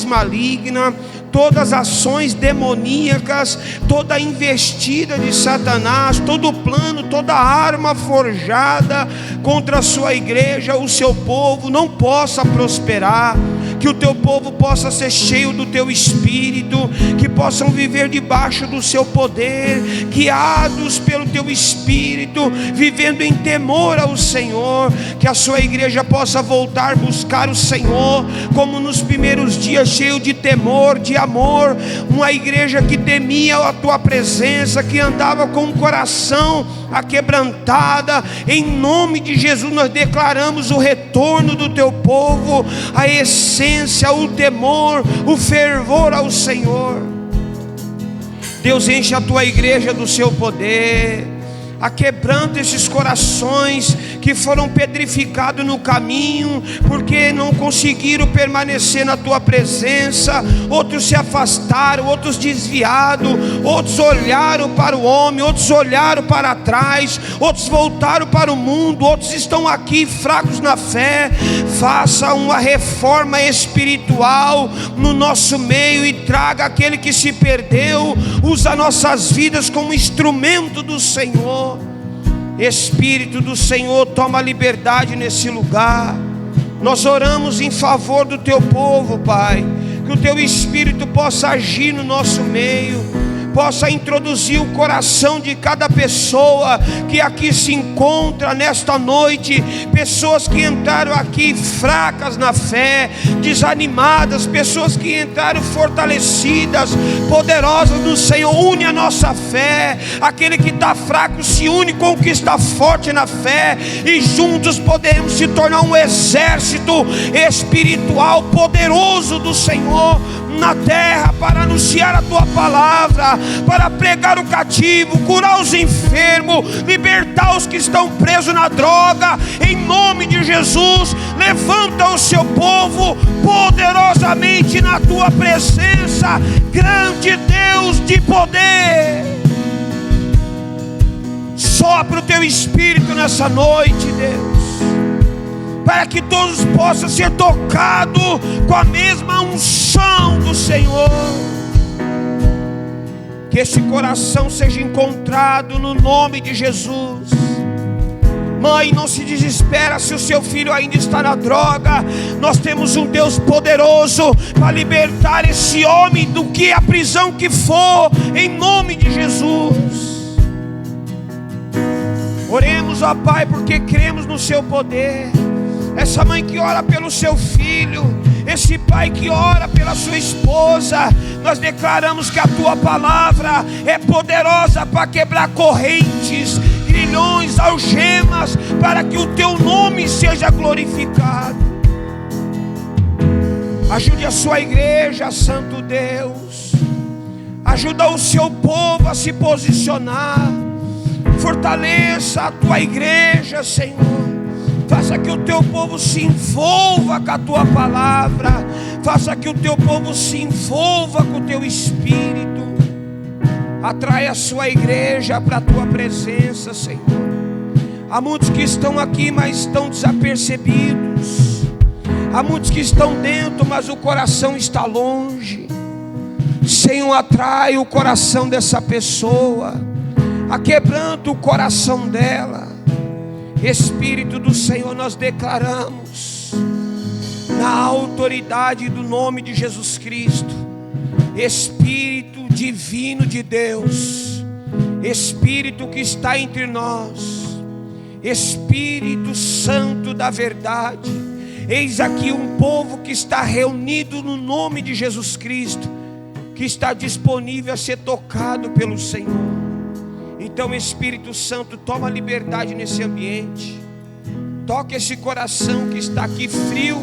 Maligna, todas as ações demoníacas, toda a investida de Satanás, todo o plano, toda a arma forjada contra a sua igreja, o seu povo não possa prosperar. Que o teu povo possa ser cheio do teu espírito, que possam viver debaixo do seu poder, guiados pelo teu espírito, vivendo em temor ao Senhor. Que a sua igreja possa voltar a buscar o Senhor como nos primeiros dias, cheio de temor, de amor. Uma igreja que temia a tua presença, que andava com o coração aquebrantada. Em nome de Jesus nós declaramos o retorno do teu povo, a essência, o temor, o fervor ao Senhor. Deus, enche a tua igreja do seu poder, aquebranta esses corações que foram pedrificados no caminho, porque não conseguiram permanecer na tua presença. Outros se afastaram, outros desviaram, outros olharam para o homem, outros olharam para trás, outros voltaram para o mundo, outros estão aqui fracos na fé. Faça uma reforma espiritual no nosso meio e traga aquele que se perdeu. Usa nossas vidas como instrumento do Senhor. Espírito do Senhor, toma liberdade nesse lugar. Nós oramos em favor do teu povo, Pai. Que o teu Espírito possa agir no nosso meio, possa introduzir o coração de cada pessoa que aqui se encontra nesta noite. Pessoas que entraram aqui fracas na fé, desanimadas, pessoas que entraram fortalecidas, poderosas no Senhor. Une a nossa fé. Aquele que está fraco se une com o que está forte na fé, e juntos podemos se tornar um exército espiritual poderoso do Senhor na terra, para anunciar a tua palavra, para pregar o cativo, curar os enfermos, libertar os que estão presos na droga. Em nome de Jesus, levanta o seu povo poderosamente na tua presença, grande Deus de poder. Sopra o teu Espírito nessa noite, Deus, para que todos possam ser tocados com a mesma unção do Senhor. Que esse coração seja encontrado no nome de Jesus. Mãe, não se desespera se o seu filho ainda está na droga. Nós temos um Deus poderoso para libertar esse homem do que a prisão que for, em nome de Jesus. Oremos, ó Pai, porque cremos no seu poder. Essa mãe que ora pelo seu filho, esse pai que ora pela sua esposa, nós declaramos que a tua palavra é poderosa para quebrar correntes, grilhões, algemas, para que o teu nome seja glorificado. Ajude a sua igreja, Santo Deus. Ajuda o seu povo a se posicionar. Fortaleça a tua igreja, Senhor. Faça que o teu povo se envolva com a tua palavra. Faça que o teu povo se envolva com o teu Espírito. Atrai a sua igreja para a tua presença, Senhor. Há muitos que estão aqui, mas estão desapercebidos. Há muitos que estão dentro, mas o coração está longe. Senhor, atrai o coração dessa pessoa, aquebrando o coração dela. Espírito do Senhor, nós declaramos, na autoridade do nome de Jesus Cristo, Espírito divino de Deus, Espírito que está entre nós, Espírito Santo da verdade, eis aqui um povo que está reunido no nome de Jesus Cristo, que está disponível a ser tocado pelo Senhor. Então, Espírito Santo, toma liberdade nesse ambiente. Toca esse coração que está aqui frio.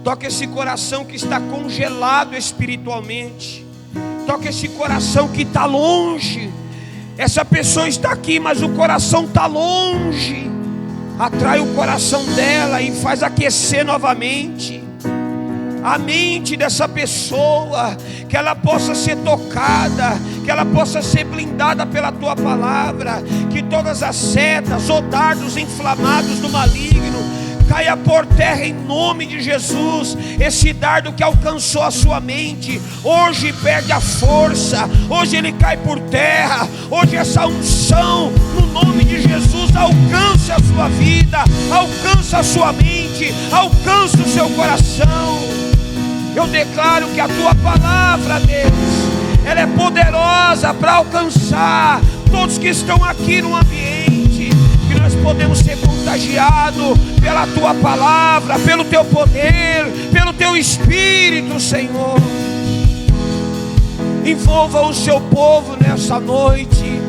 Toca esse coração que está congelado espiritualmente. Toca esse coração que está longe. Essa pessoa está aqui, mas o coração está longe. Atrai o coração dela e faz aquecer novamente. a mente dessa pessoa, que ela possa ser tocada, que ela possa ser blindada pela tua palavra, que todas as setas ou dardos inflamados do maligno caia por terra em nome de Jesus. Esse dardo que alcançou a sua mente, hoje perde a força, hoje ele cai por terra. Hoje essa unção, no nome de Jesus, alcance a sua vida, alcance a sua mente, alcance o seu coração. Eu declaro que a tua palavra, Deus, ela é poderosa para alcançar todos que estão aqui no ambiente, que nós podemos ser contagiados pela tua palavra, pelo teu poder, pelo teu Espírito, Senhor. Envolva o seu povo nessa noite.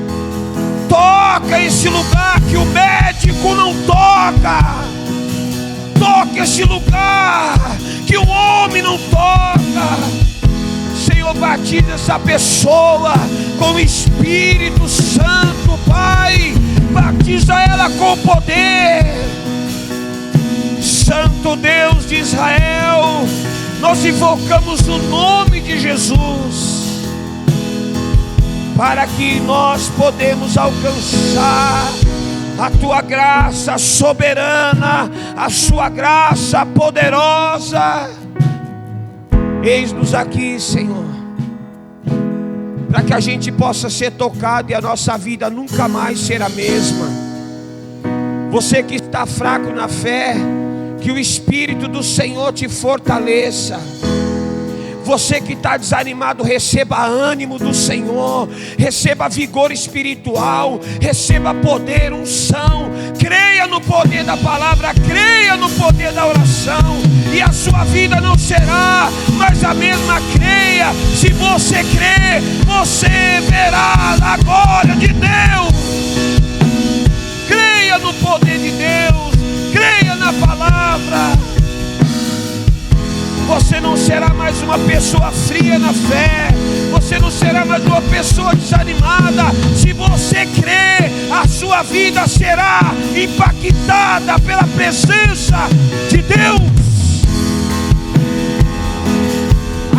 Toca esse lugar que o médico não toca. Toca esse lugar que o homem não toca. Senhor, batiza essa pessoa com o Espírito Santo, Pai. Batiza ela com poder. Santo Deus de Israel, nós invocamos o nome de Jesus, para que nós podemos alcançar a tua graça soberana, a sua graça poderosa. Eis-nos aqui, Senhor, para que a gente possa ser tocado e a nossa vida nunca mais ser a mesma. Você que está fraco na fé, que o Espírito do Senhor te fortaleça. Você que está desanimado, receba ânimo do Senhor, receba vigor espiritual, receba poder, unção. Creia no poder da palavra, creia no poder da oração, e a sua vida não será mais a mesma. Creia, se você crer, você verá a glória de Deus. Creia no poder de Deus, creia na palavra. Você não será mais uma pessoa fria na fé, você não será mais uma pessoa desanimada. Se você crer, a sua vida será impactada pela presença de Deus.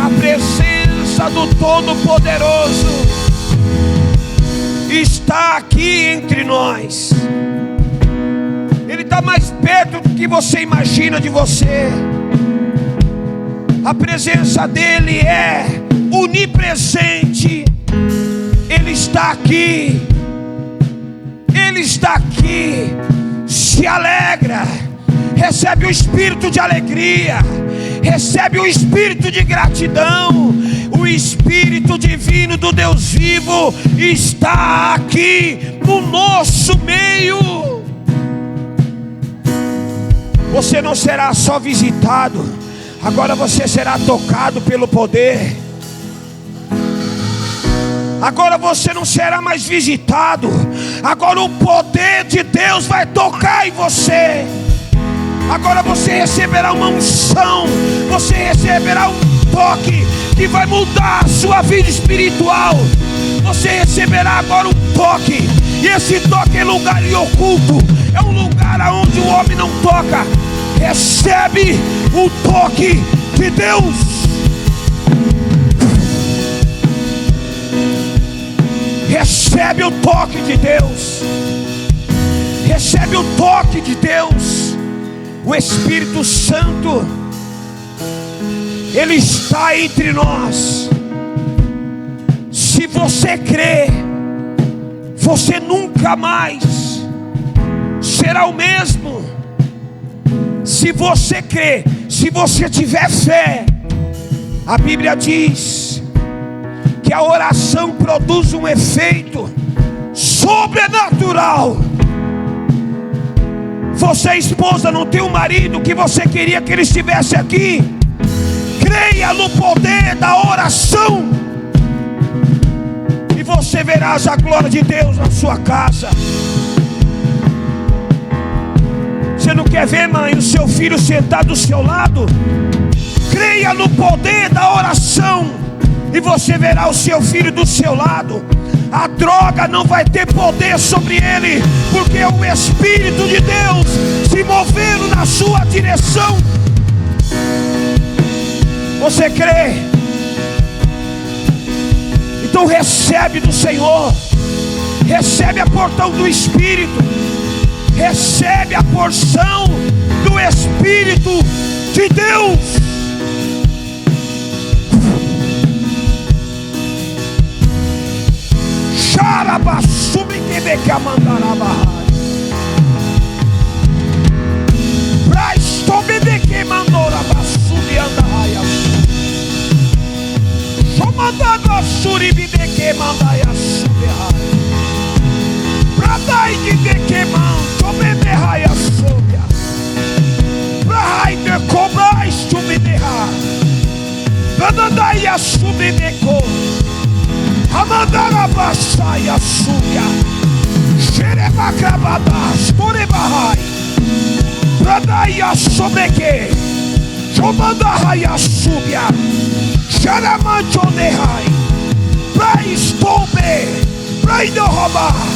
A presença do Todo-Poderoso está aqui entre nós. Ele está mais perto do que você imagina de você. A presença dele é onipresente. Ele está aqui. Ele está aqui. Se alegra. Recebe o espírito de alegria. Recebe o espírito de gratidão. O Espírito divino do Deus vivo está aqui no nosso meio. Você não será só visitado, agora você será tocado pelo poder. Agora você não será mais visitado, agora o poder de Deus vai tocar em você. Agora você receberá uma unção, você receberá um toque que vai mudar a sua vida espiritual. Você receberá agora um toque, e esse toque é lugar oculto, é um lugar onde o homem não toca. Recebe o toque de Deus. Recebe o toque de Deus. Recebe o toque de Deus. O Espírito Santo, ele está entre nós. Se você crer, você nunca mais será o mesmo. Se você crer, se você tiver fé, a Bíblia diz que a oração produz um efeito sobrenatural. Você, esposa, não tem um marido que você queria que ele estivesse aqui? Creia no poder da oração, e você verá a glória de Deus na sua casa. Você não quer ver, mãe, o seu filho sentado do seu lado? Creia no poder da oração, e você verá o seu filho do seu lado. A droga não vai ter poder sobre ele, porque é o Espírito de Deus se movendo na sua direção. Você crê? Então recebe do Senhor. Recebe a porção do Espírito. Recebe a porção do Espírito de Deus. Xarabassube que a mandarabahai. Prastobe de que mandorabassubi andahaias. Somandado suribi de que mandaiasubehai. Pradai de que mandobedehaias sobia. Prahai de cobrais subidehai. Vandandaias subideco. Amandarabassaia suya. Xerebacabadas Murebahai. Pradaia sobeke. Jomandahaya subia. Xaramanchonehai. Praistombe. Praidohoba.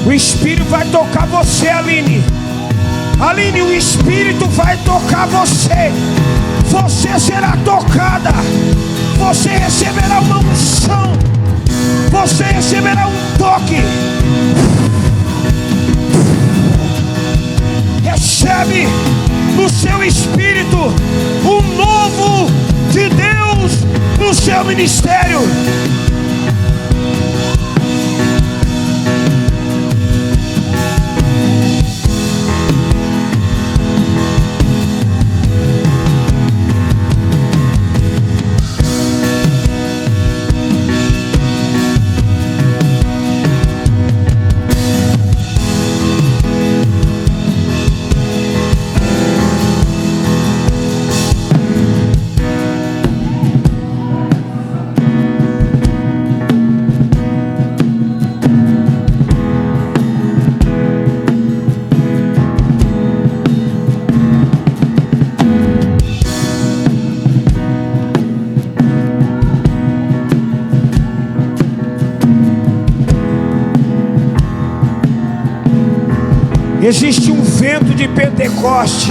O Espírito vai tocar você, Aline. Aline, o Espírito vai tocar você. Você será tocada. Você receberá uma unção. Você receberá um toque. Recebe no seu espírito o novo de Deus no seu ministério. Existe um vento de Pentecoste.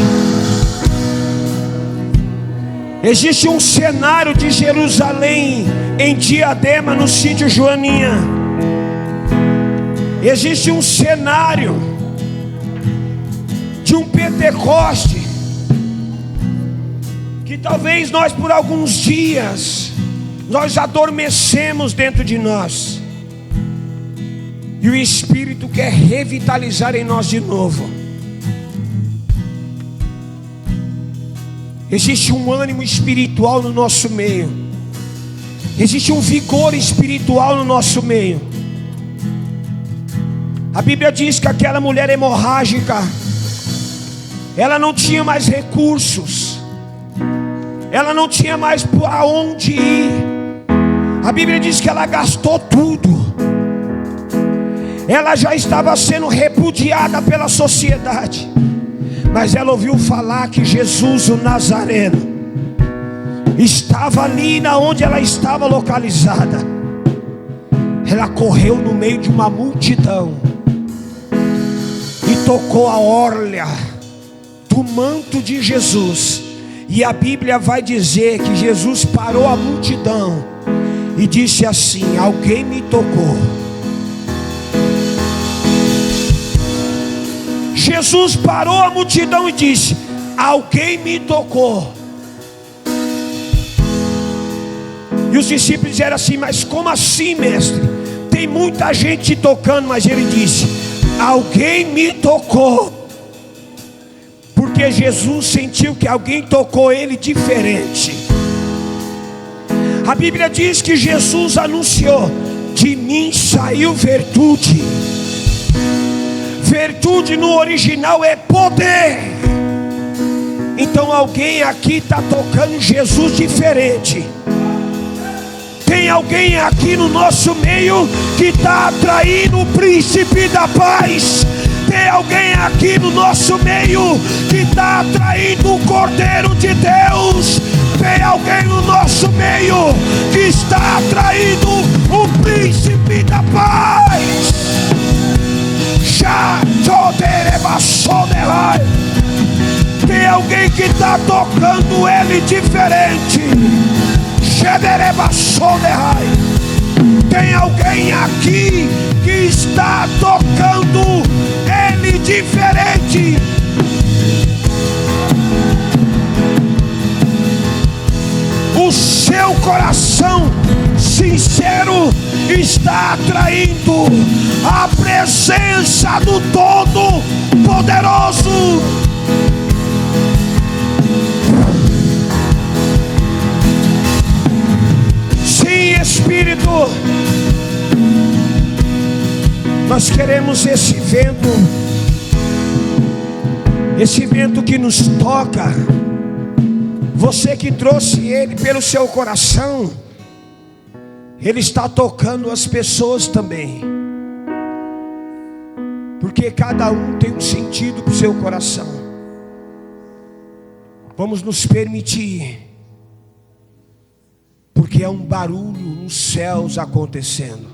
Existe um cenário de Jerusalém em Diadema, no sítio Joaninha. Existe um cenário de um Pentecoste que talvez nós por alguns dias nós adormecemos dentro de nós. E o Espírito quer revitalizar em nós de novo. Existe um ânimo espiritual no nosso meio. Existe um vigor espiritual no nosso meio. A Bíblia diz que aquela mulher hemorrágica, ela não tinha mais recursos. Ela não tinha mais para onde ir. A Bíblia diz que ela gastou tudo. Ela já estava sendo repudiada pela sociedade, mas ela ouviu falar que Jesus o Nazareno estava ali na onde ela estava localizada. ela correu no meio de uma multidão e tocou a orla do manto de Jesus. E a Bíblia vai dizer que Jesus parou a multidão e disse assim: alguém me tocou. Jesus parou a multidão e disse: alguém me tocou. E os discípulos disseram assim: mas como assim, mestre? Tem muita gente te tocando. Mas ele disse: alguém me tocou. Porque Jesus sentiu que alguém tocou ele diferente. A Bíblia diz que Jesus anunciou: de mim saiu virtude. Virtude no original é poder. Então alguém aqui está tocando Jesus diferente. Tem alguém aqui no nosso meio que está atraindo o príncipe da paz. Tem alguém aqui no nosso meio que está atraindo o Cordeiro de Deus. Tem alguém no nosso meio que está atraindo o príncipe da paz. Tem alguém que está tocando ele diferente. Tem alguém aqui que está tocando ele diferente. O seu coração sincero está atraindo a presença do Todo-Poderoso. Sim, Espírito, nós queremos esse vento que nos toca. Você que trouxe ele pelo seu coração, ele está tocando as pessoas também, porque cada um tem um sentido para o seu coração. Vamos nos permitir, porque há um barulho nos céus acontecendo.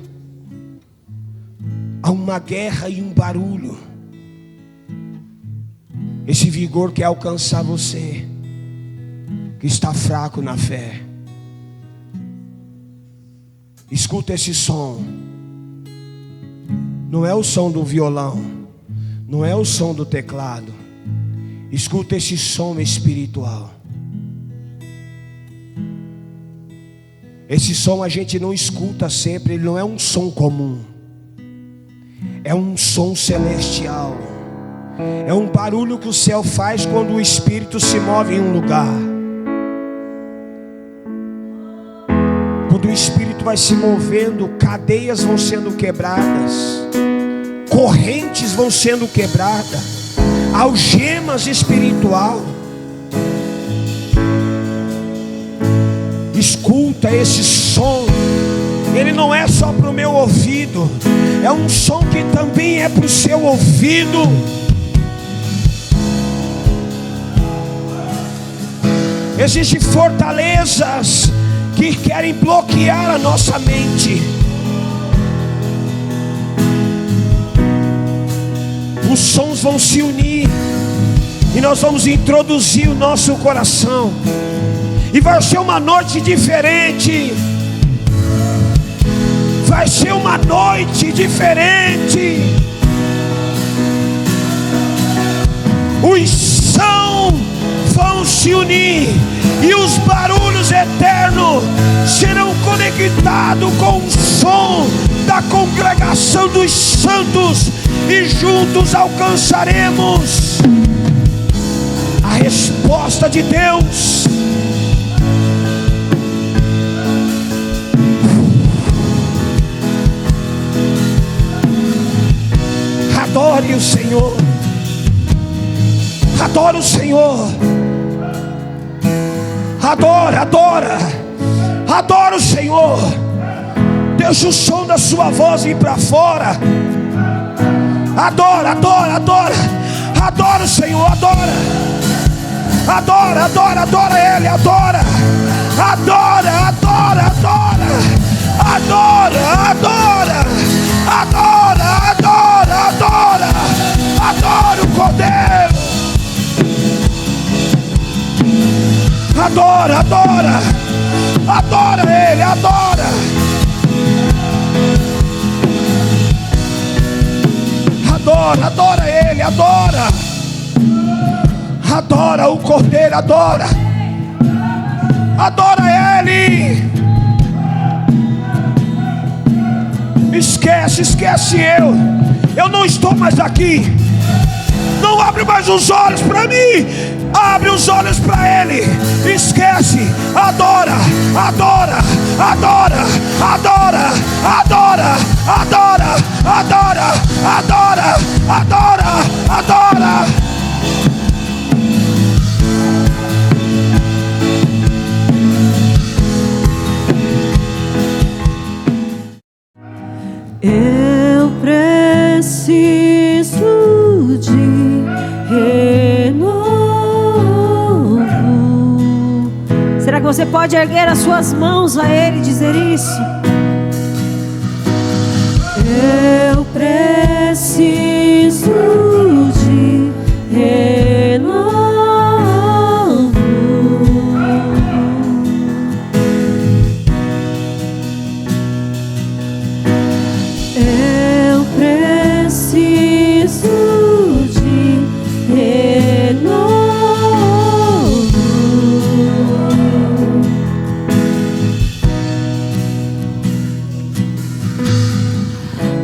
Há uma guerra e um barulho. Esse vigor quer alcançar você que está fraco na fé. Escuta esse som. Não é o som do violão, não é o som do teclado. Escuta esse som espiritual. Esse som a gente não escuta sempre, ele não é um som comum. É um som celestial. É um barulho que o céu faz quando o Espírito se move em um lugar. Quando o Espírito vai se movendo, cadeias vão sendo quebradas, correntes vão sendo quebradas, algemas espiritual. Escuta esse som. Ele não é só para o meu ouvido, é um som que também é para o seu ouvido. Existem fortalezas que querem bloquear a nossa mente. Os sons vão se unir e nós vamos introduzir o nosso coração, e vai ser uma noite diferente. Vai ser uma noite diferente. Os sons vão se unir e os barulhos eternos serão conectados com o som da congregação dos santos, e juntos alcançaremos a resposta de Deus. Adore o Senhor. Adore o Senhor. Adora, adora. Adora o Senhor. Deixa o som da sua voz ir para fora. Adora, adora, adora. Adora o Senhor, adora. Adora, adora, adora Ele, adora. Adora, adora, adora. Adora, adora, adora, adora, adora, adora o Cordeiro. Adora, adora, adora Ele, adora. Adora, adora Ele, adora. Adora o Cordeiro, adora. Adora Ele. Esquece, esquece eu não estou mais aqui. Não abre mais os olhos para mim, abre os olhos para Ele. Esquece, adora, adora, adora, adora, adora, adora, adora, adora, adora, adora. Eu preciso de renovo. Será que você pode erguer as suas mãos a Ele e dizer isso? Eu preciso de renovo. Eu preciso de renovo.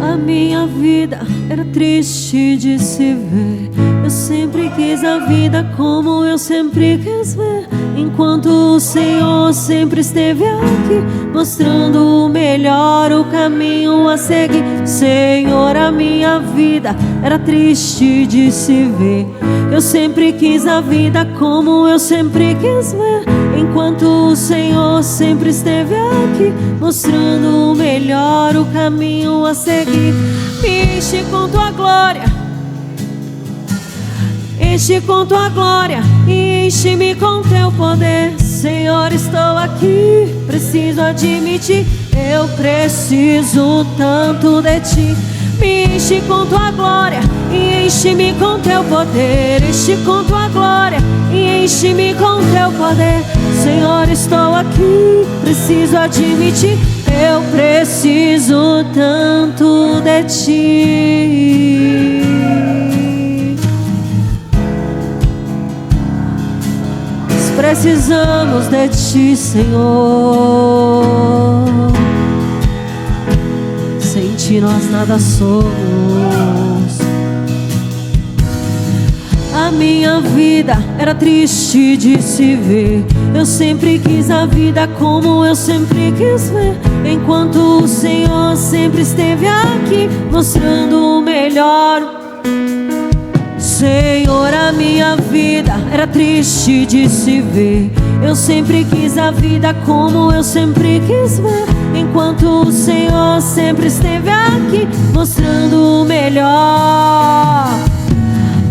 A minha vida era triste de se ver. Eu sempre quis a vida como eu sempre quis ver. Enquanto o Senhor sempre esteve aqui, mostrando o melhor, o caminho a seguir. Senhor, a minha vida era triste de se ver. Eu sempre quis a vida como eu sempre quis ver. Enquanto o Senhor sempre esteve aqui, mostrando o melhor, o caminho a seguir. Me enche com tua glória, enche com tua glória e enche-me com teu poder. Senhor, estou aqui, preciso admitir, eu preciso tanto de ti. Me enche com tua glória e enche-me com teu poder. Enche com tua glória e enche-me com teu poder. Senhor, estou aqui, preciso admitir, eu preciso tanto de ti. Precisamos de ti, Senhor. Sem ti nós nada somos. A minha vida era triste de se ver. Eu sempre quis a vida como eu sempre quis ver. Enquanto o Senhor sempre esteve aqui, mostrando o melhor. Senhor, a minha vida era triste de se ver. Eu sempre quis a vida como eu sempre quis ver. Enquanto o Senhor sempre esteve aqui, mostrando o melhor.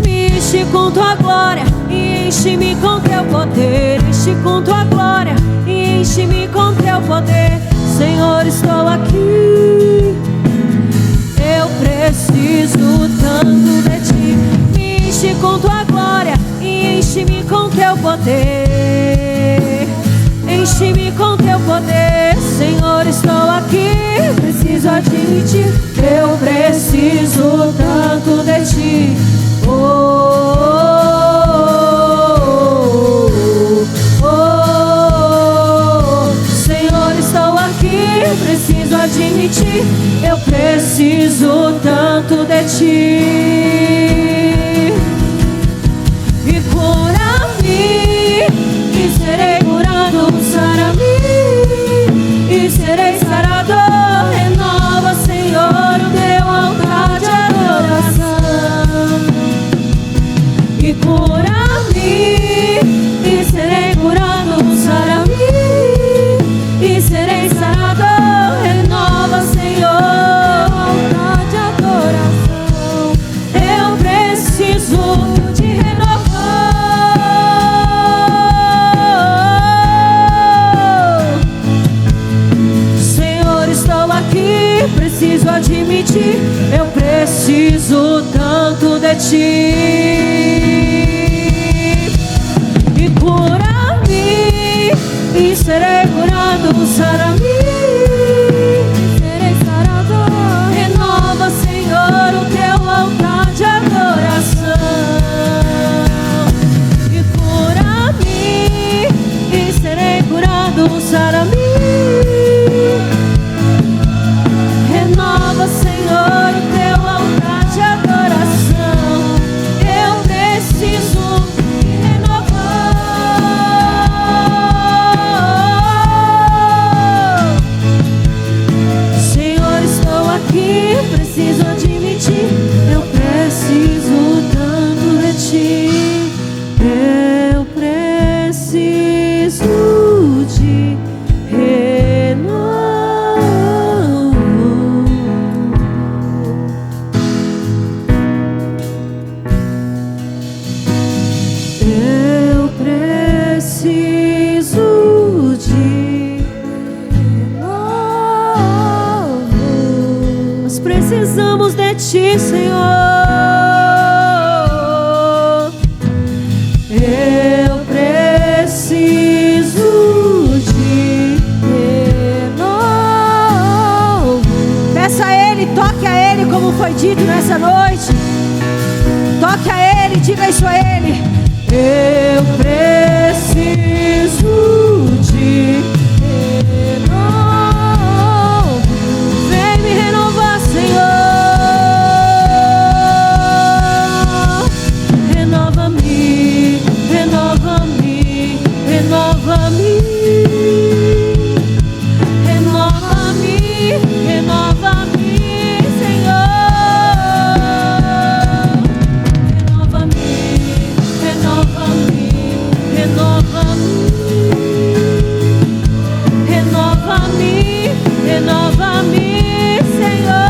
Me enche com tua glória e enche-me com teu poder. Enche com tua glória e enche-me com teu poder. Senhor, estou aqui, eu preciso tanto de ti. Enche com tua glória e enche-me com teu poder. Enche-me com teu poder. Senhor, estou aqui, preciso admitir, eu preciso tanto de ti. Oh, oh, oh, oh. Senhor, estou aqui, preciso admitir, eu preciso tanto de ti. E serei curado, sara-me, e serei sarado. Renova, Senhor, o meu altar de adoração. E cura-me, e serei curado, sara-me, e serei sarado. Renova, Senhor, o altar de adoração. Eu preciso te renovar. Estou ti. E cura-me, e serei curado, sara-me, serei sarado. Renova, Senhor, o teu altar de adoração. E cura-me, e serei curado, sara-me. Renova, Senhor, o teu altar de adoração. Eu preciso me renovar. Senhor, estou aqui, preciso admitir, eu preciso tanto de ti. Eu preciso de renovo. Eu preciso de renovo. Nós precisamos de ti, Senhor. Eu preciso de renovo. Peça a Ele, toque a Ele, como foi dito nessa noite. Toque a Ele, diga isso a Ele. Eu preciso de renovo. Vem me renovar, Senhor. Renova-me, renova-me, renova-me. Renova-me, renova-me, Senhor. Renova-me, renova-me, renova-me. Renova-me, renova-me, Senhor.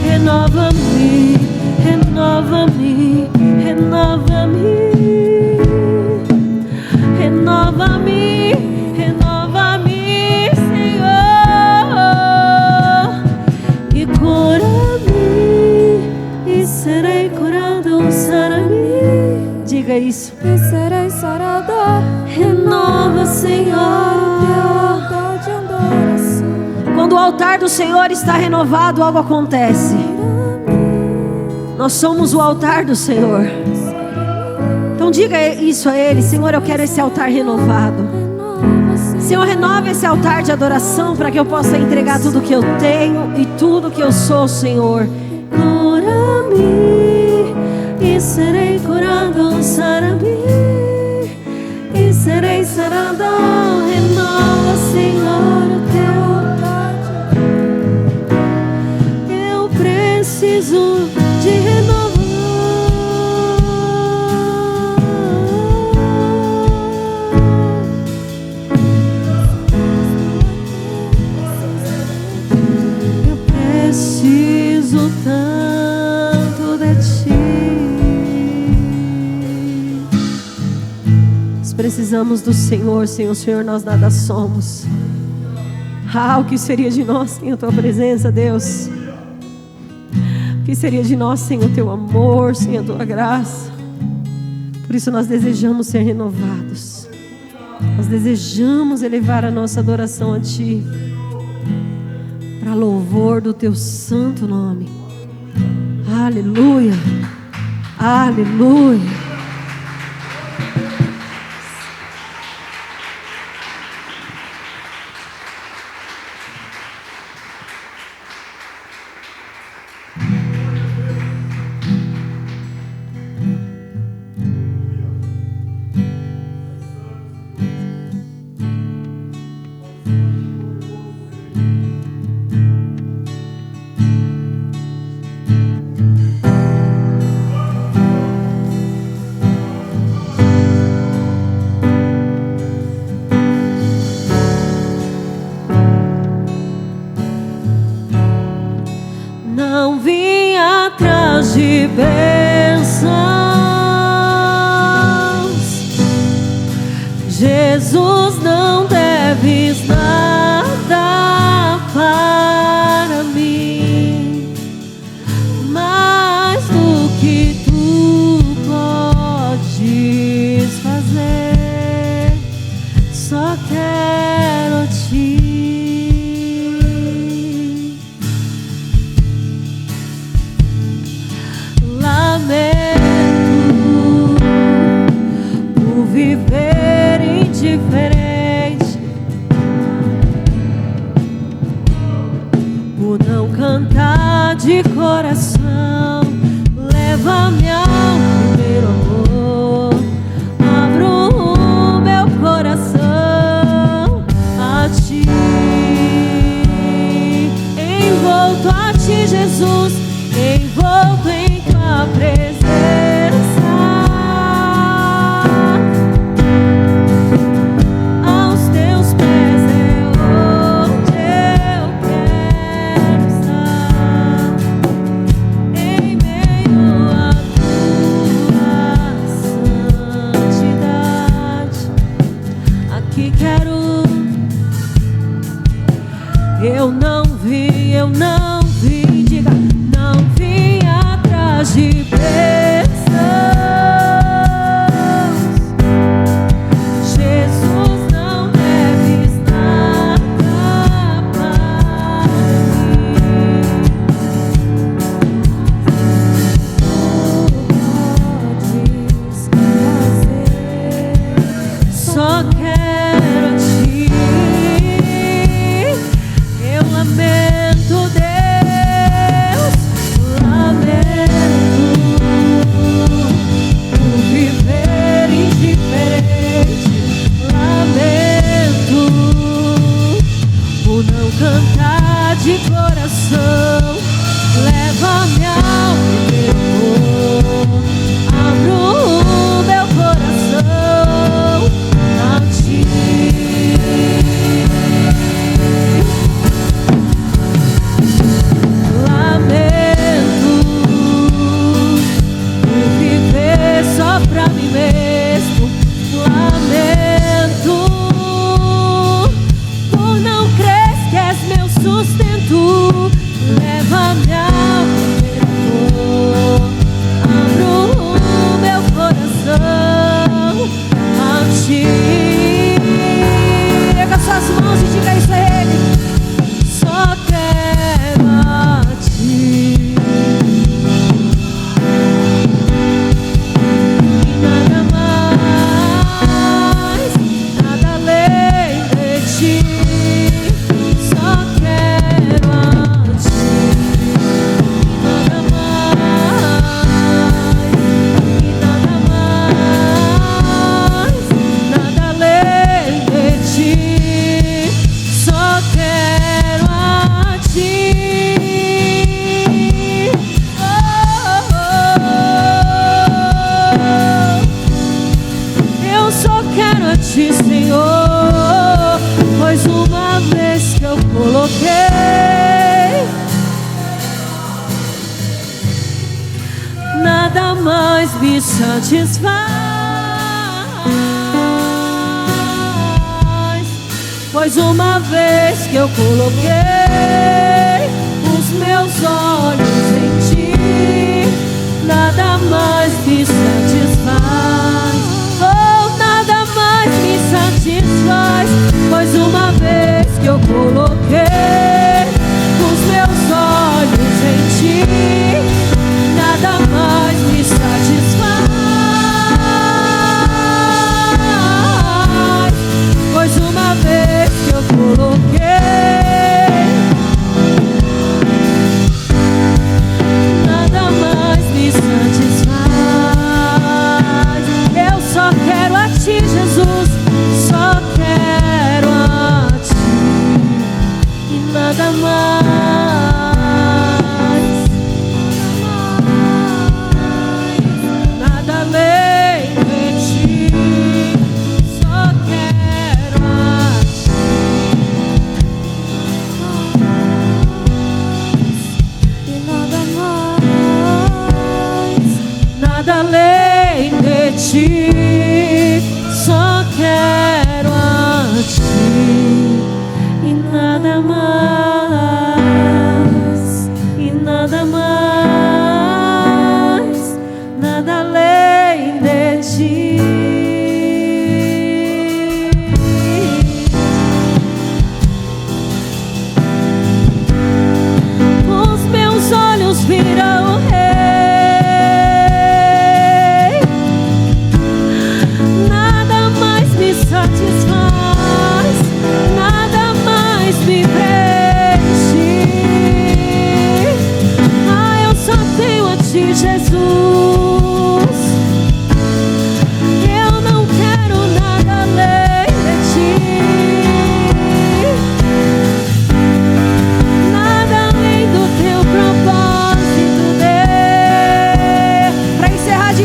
Renova-me, renova-me, renova-me. Renova-me, renova-me, Senhor. E cura-me, e serei curado, sara-me. Diga isso. E serei sarado. Renova, Senhor, o teu altar de adoração. Quando o altar do Senhor está renovado, algo acontece. Nós somos o altar do Senhor. Então diga isso a Ele: Senhor, eu quero esse altar renovado. Senhor, renova esse altar de adoração para que eu possa entregar tudo que eu tenho e tudo que eu sou, Senhor. Cura-me, e serei curado, sara-me, e serei sarado. Renova, Senhor, o teu altar. Eu preciso de renovar. Eu preciso tanto de ti. Nós precisamos do Senhor. Sem o Senhor nós nada somos. Ah, o que seria de nós sem a tua presença, Deus? O que seria de nós sem o teu amor, sem a tua graça? Por isso nós desejamos ser renovados. Nós desejamos elevar a nossa adoração a ti, para louvor do teu santo nome. Aleluia, aleluia. de bênçãos. Jesus, não deves nada para mim, de coração, leva-me ao primeiro amor. Abro o meu coração a ti, envolto a ti, Jesus, envolto em tua presença. Aos teus pés é onde eu quero estar, em meio à tua santidade. Aqui quero. Eu não vi, diga, não vim atrás de bênçãos. Jesus, não deves nada para mim. Podes fazer, só quero a ti. Eu lamento, Deus, lamento por viver indiferente, lamento por não cantar de coração. Leva-me ao primeiro amor, abro o meu coração a ti. Lamento por viver só pra mim mesmo. Lamento por não crer que és meu sustento. Leva-me ao primeiro amor, abro o meu coração a ti. Pega suas mãos e diga isso a Ele. Só quero a ti, e nada mais, nada além de ti. Só quero a ti, e nada mais, e nada mais, nada além de ti. Só quero a ti. Eu só quero a ti, Senhor, pois uma vez que eu coloquei, nada mais me satisfaz. Pois uma vez que eu coloquei os meus olhos em ti, nada mais me satisfaz. Oh, nada mais me satisfaz. Pois uma vez que eu coloquei os meus olhos em ti, nada mais me satisfaz. Pois uma vez que eu coloquei, nada mais me satisfaz. Eu só quero a ti, Jesus, só quero a ti, e nada mais, nada além de ti. Só quero a ti, e nada mais, nada além de ti. Só quero a ti, e nada mais, e nada mais, nada além de ti. Os meus olhos viram o Rei, nada mais me satisfaz, nada mais me preenche.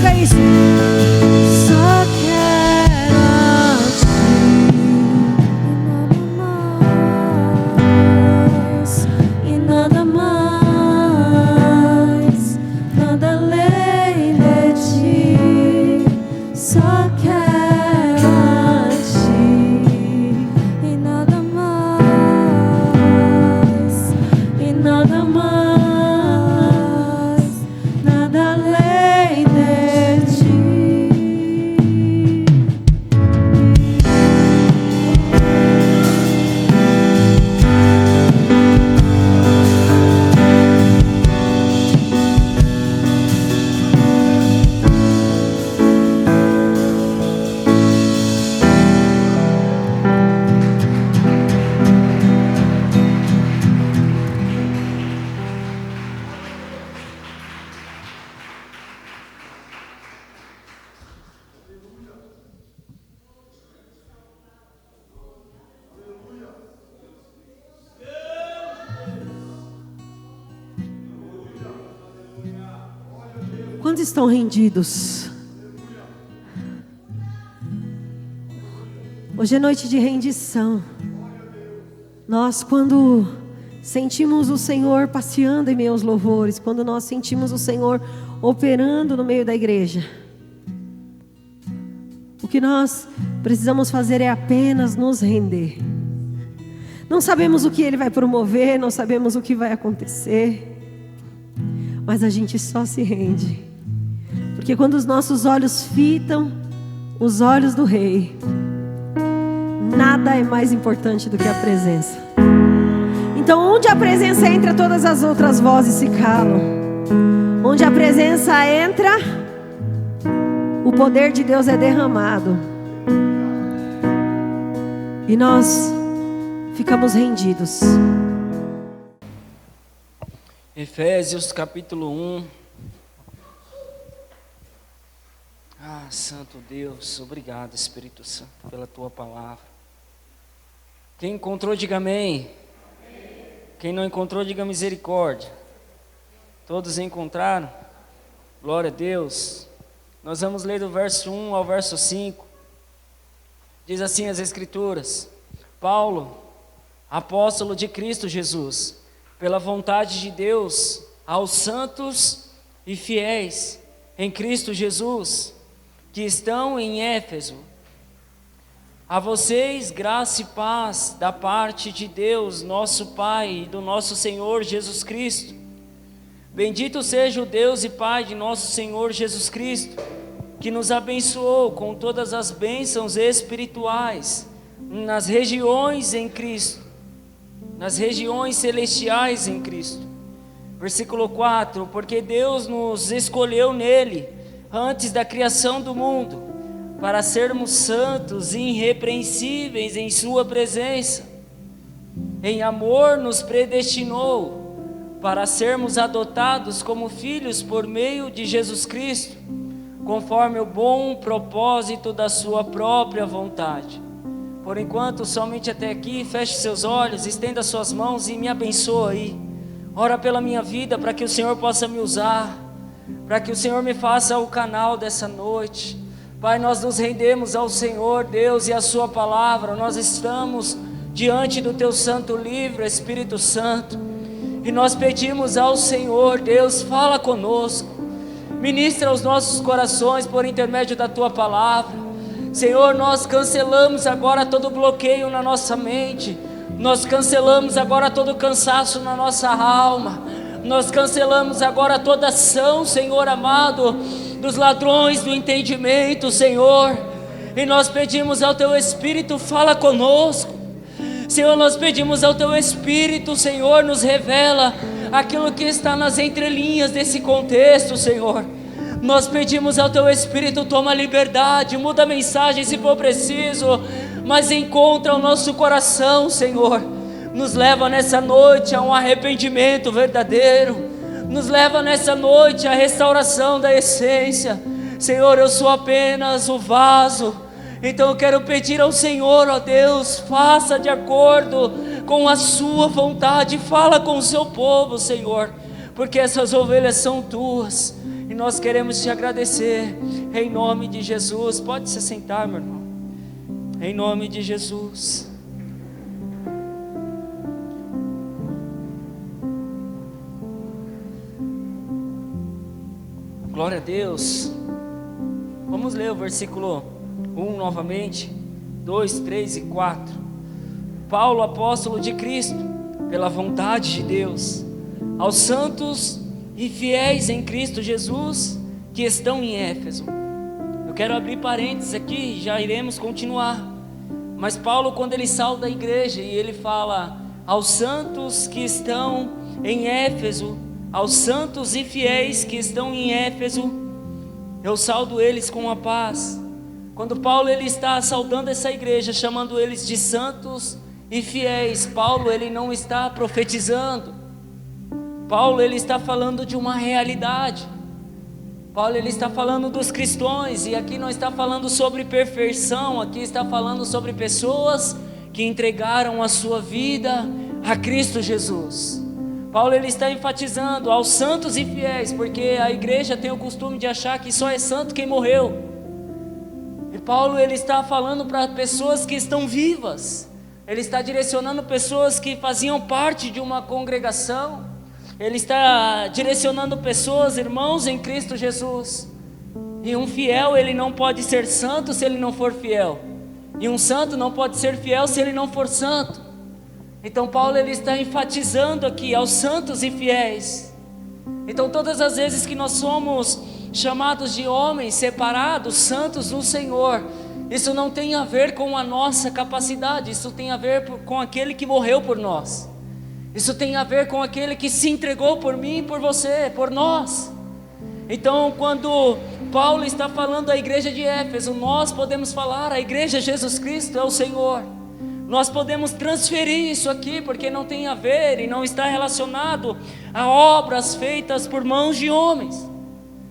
diga isso. Só quero a ti, e nada mais, nada além de ti. Só quero a ti, e nada mais, e nada mais, nada além de ti. Quantos estão rendidos? Hoje é noite de rendição. Nós, quando sentimos o Senhor passeando em meio aos louvores, quando nós sentimos o Senhor operando no meio da igreja, o que nós precisamos fazer é apenas nos render. Não sabemos o que Ele vai promover, não sabemos o que vai acontecer, mas a gente só se rende. Porque quando os nossos olhos fitam os olhos do Rei, nada é mais importante do que a presença. Então, onde a presença entra, todas as outras vozes se calam. Onde a presença entra, o poder de Deus é derramado. E nós ficamos rendidos. Efésios capítulo 1. Santo Deus, obrigado, Espírito Santo, pela tua palavra. Quem encontrou, diga amém. Quem não encontrou, diga misericórdia. Todos encontraram? Glória a Deus. Nós vamos ler do verso 1 ao verso 5. Diz assim as Escrituras: Paulo, apóstolo de Cristo Jesus, pela vontade de Deus, aos santos e fiéis em Cristo Jesus, que estão em Éfeso, a vocês graça e paz da parte de Deus, nosso Pai, e do nosso Senhor Jesus Cristo. Bendito seja o Deus e Pai de nosso Senhor Jesus Cristo, que nos abençoou com todas as bênçãos espirituais nas regiões em Cristo, nas regiões celestiais em Cristo. Versículo 4: porque Deus nos escolheu nele antes da criação do mundo, para sermos santos e irrepreensíveis em sua presença. Em amor nos predestinou para sermos adotados como filhos por meio de Jesus Cristo, conforme o bom propósito da sua própria vontade. Por enquanto, somente até aqui, feche seus olhos, estenda suas mãos e me abençoa aí. Ora pela minha vida, para que o Senhor possa me usar, para que o Senhor me faça o canal dessa noite. Pai, nós nos rendemos ao Senhor, Deus, e a sua palavra. Nós estamos diante do teu santo livro, Espírito Santo, e nós pedimos ao Senhor, Deus, fala conosco, ministra os nossos corações por intermédio da tua palavra. Senhor, nós cancelamos agora todo bloqueio na nossa mente, nós cancelamos agora todo cansaço na nossa alma, nós cancelamos agora toda ação, Senhor amado, dos ladrões do entendimento, Senhor, e nós pedimos ao teu Espírito, fala conosco. Senhor, nós pedimos ao teu Espírito, Senhor, nos revela aquilo que está nas entrelinhas desse contexto, Senhor. Nós pedimos ao teu Espírito, toma liberdade, muda a mensagem se for preciso, mas encontra o nosso coração, Senhor. Nos leva nessa noite a um arrependimento verdadeiro, nos leva nessa noite à restauração da essência. Senhor, eu sou apenas o vaso, então eu quero pedir ao Senhor, ó Deus, faça de acordo com a sua vontade, fala com o seu povo, Senhor, porque essas ovelhas são tuas, e nós queremos te agradecer, em nome de Jesus. Pode se sentar, meu irmão, em nome de Jesus. Glória a Deus. Vamos ler o versículo 1 novamente, 2, 3 e 4. Paulo, apóstolo de Cristo, pela vontade de Deus, aos santos e fiéis em Cristo Jesus, que estão em Éfeso. Eu quero abrir parênteses aqui, já iremos continuar. Mas Paulo, quando ele sauda a igreja e ele fala aos santos que estão em Éfeso, aos santos e fiéis que estão em Éfeso, eu saudo eles com a paz. Quando Paulo ele está saudando essa igreja, chamando eles de santos e fiéis, Paulo ele não está profetizando. Paulo ele está falando de uma realidade. Paulo ele está falando dos cristãos, e aqui não está falando sobre perfeição, aqui está falando sobre pessoas que entregaram a sua vida a Cristo Jesus. Paulo ele está enfatizando aos santos e fiéis, porque a igreja tem o costume de achar que só é santo quem morreu. E Paulo ele está falando para pessoas que estão vivas. Ele está direcionando pessoas que faziam parte de uma congregação. Ele está direcionando pessoas, irmãos em Cristo Jesus. E um fiel ele não pode ser santo se ele não for fiel. E um santo não pode ser fiel se ele não for santo. Então Paulo ele está enfatizando aqui aos santos e fiéis. Então todas as vezes que nós somos chamados de homens separados, santos no Senhor, isso não tem a ver com a nossa capacidade, isso tem a ver com aquele que morreu por nós. Isso tem a ver com aquele que se entregou por mim, por você, por nós. Então quando Paulo está falando à igreja de Éfeso, nós podemos falar, a igreja Jesus Cristo é o Senhor. Nós podemos transferir isso aqui, porque não tem a ver e não está relacionado a obras feitas por mãos de homens.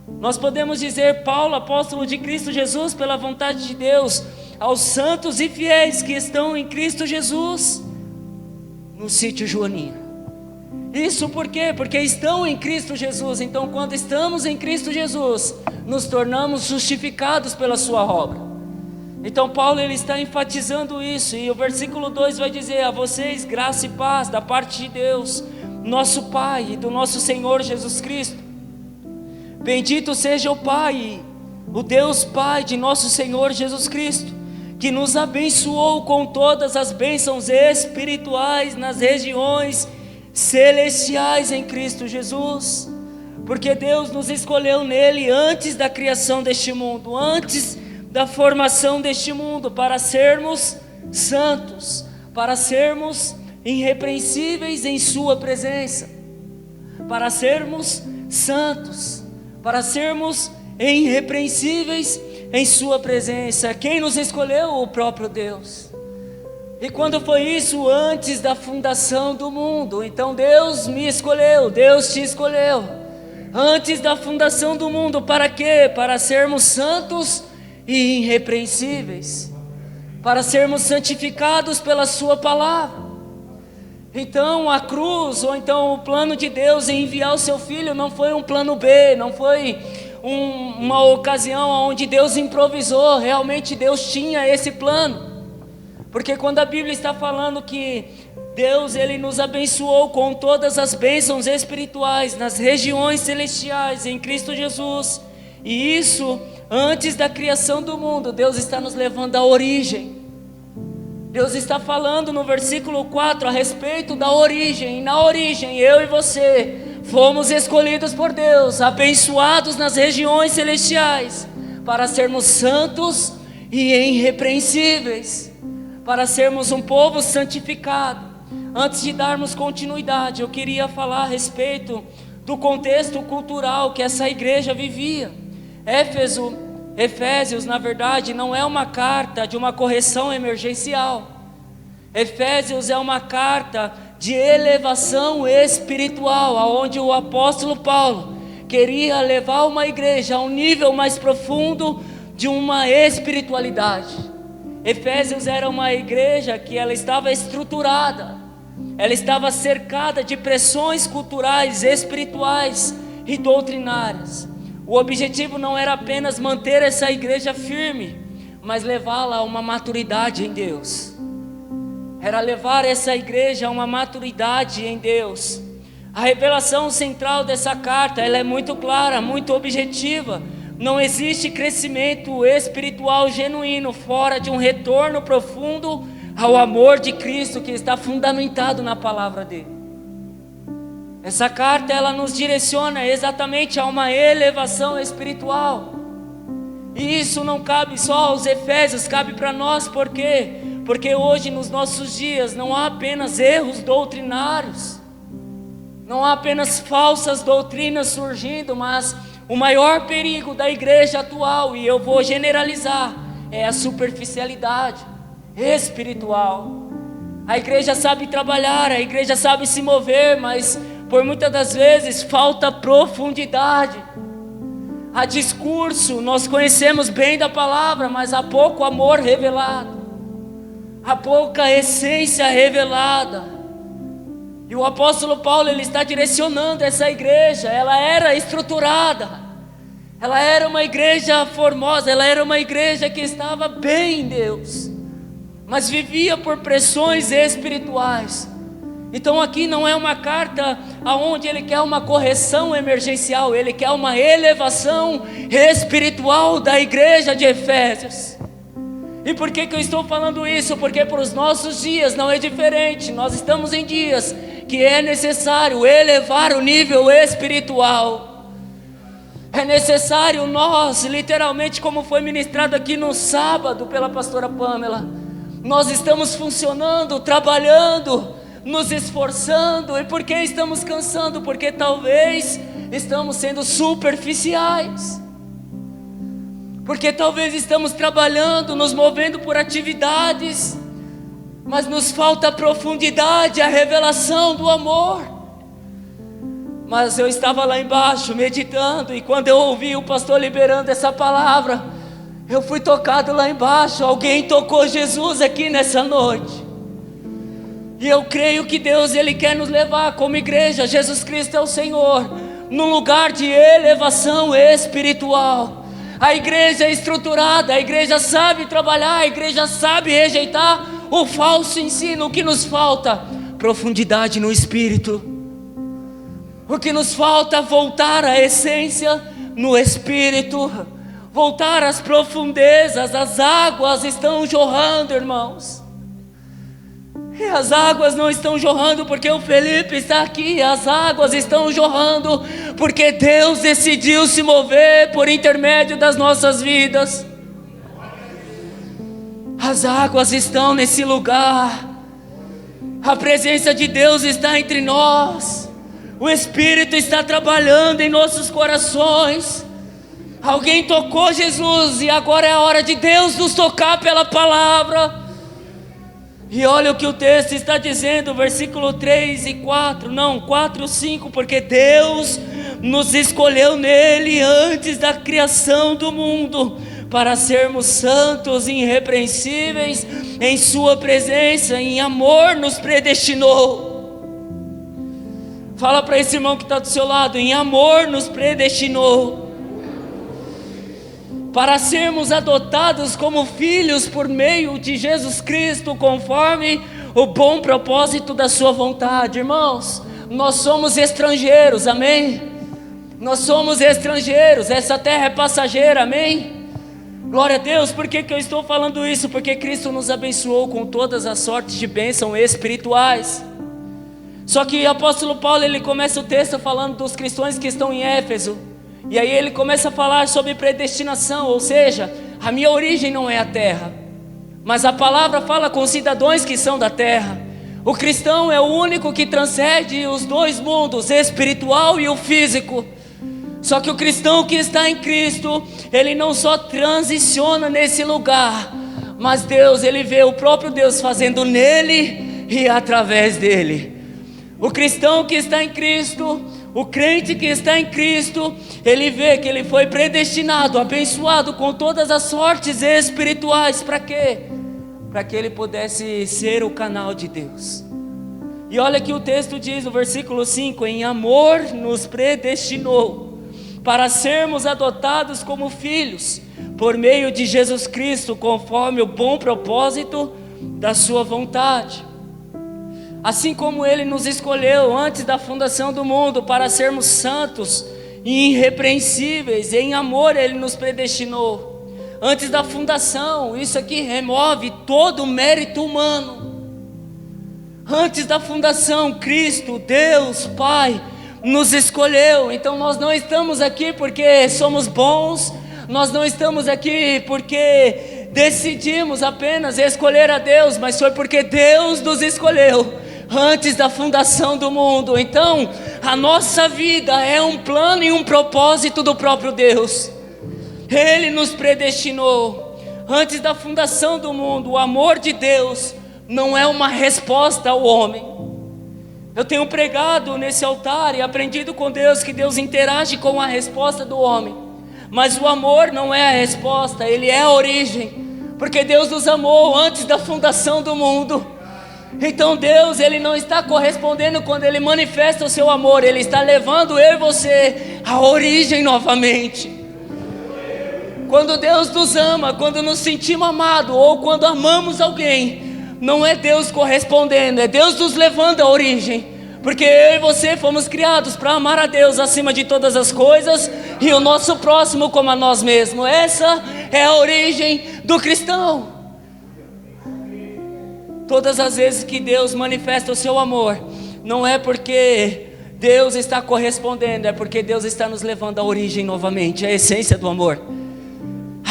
Nós podemos dizer, Paulo, apóstolo de Cristo Jesus, pela vontade de Deus, aos santos e fiéis que estão em Cristo Jesus, no sítio Joaninha. Isso por quê? Porque estão em Cristo Jesus. Então quando estamos em Cristo Jesus, nos tornamos justificados pela sua obra. Então Paulo ele está enfatizando isso, e o versículo 2 vai dizer: a vocês graça e paz da parte de Deus, nosso Pai, e do nosso Senhor Jesus Cristo. Bendito seja o Pai, o Deus Pai de nosso Senhor Jesus Cristo, que nos abençoou com todas as bênçãos espirituais nas regiões celestiais em Cristo Jesus. Porque Deus nos escolheu nele antes da criação deste mundo, antes da formação deste mundo, para sermos santos, para sermos irrepreensíveis em sua presença, para sermos santos, para sermos irrepreensíveis em sua presença. Quem nos escolheu? O próprio Deus. E quando foi isso? Antes da fundação do mundo. Então Deus me escolheu, Deus te escolheu antes da fundação do mundo. Para quê? Para sermos santos e irrepreensíveis, para sermos santificados pela sua palavra. Então a cruz, ou então o plano de Deus em enviar o seu filho, não foi um plano B, não foi uma ocasião onde Deus improvisou. Realmente Deus tinha esse plano, porque quando a Bíblia está falando que Deus ele nos abençoou com todas as bênçãos espirituais nas regiões celestiais em Cristo Jesus, e isso antes da criação do mundo, Deus está nos levando à origem. Deus está falando no versículo 4 a respeito da origem. E na origem, eu e você fomos escolhidos por Deus, abençoados nas regiões celestiais, para sermos santos e irrepreensíveis, para sermos um povo santificado. Antes de darmos continuidade, eu queria falar a respeito do contexto cultural que essa igreja vivia. Efésios, na verdade, não é uma carta de uma correção emergencial. Efésios é uma carta de elevação espiritual, aonde o apóstolo Paulo queria levar uma igreja a um nível mais profundo de uma espiritualidade. Efésios era uma igreja que ela estava estruturada, ela estava cercada de pressões culturais, espirituais e doutrinárias. O objetivo não era apenas manter essa igreja firme, mas levá-la a uma maturidade em Deus. Era levar essa igreja a uma maturidade em Deus. A revelação central dessa carta, ela é muito clara, muito objetiva. Não existe crescimento espiritual genuíno fora de um retorno profundo ao amor de Cristo, que está fundamentado na palavra dele. Essa carta, ela nos direciona exatamente a uma elevação espiritual. E isso não cabe só aos Efésios, cabe para nós. Por quê? Porque hoje, nos nossos dias, não há apenas erros doutrinários, não há apenas falsas doutrinas surgindo, mas o maior perigo da igreja atual, e eu vou generalizar, é a superficialidade espiritual. A igreja sabe trabalhar, a igreja sabe se mover, mas por muitas das vezes falta profundidade. Há discurso, nós conhecemos bem da palavra, mas há pouco amor revelado, há pouca essência revelada. E o apóstolo Paulo, ele está direcionando essa igreja. Ela era estruturada, ela era uma igreja formosa, ela era uma igreja que estava bem em Deus, mas vivia por pressões espirituais. Então aqui não é uma carta onde ele quer uma correção emergencial, ele quer uma elevação espiritual da igreja de Efésios. E por que eu estou falando isso? Porque para os nossos dias não é diferente. Nós estamos em dias que é necessário elevar o nível espiritual. É necessário nós, literalmente, como foi ministrado aqui no sábado pela pastora Pamela, nós estamos funcionando, trabalhando, nos esforçando. E por que estamos cansando? Porque talvez estamos sendo superficiais, porque talvez estamos trabalhando, nos movendo por atividades, mas nos falta a profundidade, a revelação do amor. Mas eu estava lá embaixo meditando, e quando eu ouvi o pastor liberando essa palavra, eu fui tocado lá embaixo. Alguém tocou Jesus aqui nessa noite. E eu creio que Deus, ele quer nos levar como igreja, Jesus Cristo é o Senhor, num lugar de elevação espiritual. A igreja é estruturada, a igreja sabe trabalhar, a igreja sabe rejeitar o falso ensino. O que nos falta? Profundidade no espírito. O que nos falta é voltar à essência no espírito, voltar às profundezas. As águas estão jorrando, irmãos. E as águas não estão jorrando porque o Felipe está aqui. As águas estão jorrando porque Deus decidiu se mover por intermédio das nossas vidas. As águas estão nesse lugar. A presença de Deus está entre nós. O Espírito está trabalhando em nossos corações. Alguém tocou Jesus, e agora é a hora de Deus nos tocar pela palavra. E olha o que o texto está dizendo, versículo 3 e 4, não, 4 e 5, porque Deus nos escolheu nele antes da criação do mundo, para sermos santos e irrepreensíveis em sua presença, em amor nos predestinou. Fala para esse irmão que está do seu lado, em amor nos predestinou, para sermos adotados como filhos por meio de Jesus Cristo, conforme o bom propósito da sua vontade. Irmãos, nós somos estrangeiros, amém? Nós somos estrangeiros, essa terra é passageira, amém? Glória a Deus. Por que eu estou falando isso? Porque Cristo nos abençoou com todas as sortes de bênçãos espirituais. Só que o apóstolo Paulo, ele começa o texto falando dos cristãos que estão em Éfeso. E aí ele começa a falar sobre predestinação, ou seja, a minha origem não é a terra, mas a palavra fala com cidadãos que são da terra. O cristão é o único que transcende os dois mundos, espiritual e o físico. Só que o cristão que está em Cristo, ele não só transiciona nesse lugar, mas Deus, ele vê o próprio Deus fazendo nele e através dele. O cristão que está em Cristo, o crente que está em Cristo, ele vê que ele foi predestinado, abençoado com todas as sortes espirituais. Para quê? Para que ele pudesse ser o canal de Deus. E olha que o texto diz no versículo 5, em amor nos predestinou para sermos adotados como filhos, por meio de Jesus Cristo, conforme o bom propósito da sua vontade. Assim como Ele nos escolheu antes da fundação do mundo para sermos santos e irrepreensíveis, em amor Ele nos predestinou. Antes da fundação, isso aqui remove todo o mérito humano. Antes da fundação, Cristo, Deus, Pai, nos escolheu. Então nós não estamos aqui porque somos bons, nós não estamos aqui porque decidimos apenas escolher a Deus, mas foi porque Deus nos escolheu antes da fundação do mundo. Então a nossa vida é um plano e um propósito do próprio Deus. Ele nos predestinou antes da fundação do mundo. O amor de Deus não é uma resposta ao homem. Eu tenho pregado nesse altar e aprendido com Deus que Deus interage com a resposta do homem, mas o amor não é a resposta, Ele é a origem, porque Deus nos amou antes da fundação do mundo. Então Deus, Ele não está correspondendo quando Ele manifesta o seu amor, Ele está levando eu e você à origem novamente. Quando Deus nos ama, quando nos sentimos amados, ou quando amamos alguém, não é Deus correspondendo, é Deus nos levando à origem, porque eu e você fomos criados para amar a Deus acima de todas as coisas e o nosso próximo como a nós mesmos. Essa é a origem do cristão. Todas as vezes que Deus manifesta o seu amor, não é porque Deus está correspondendo, é porque Deus está nos levando à origem novamente, a essência do amor.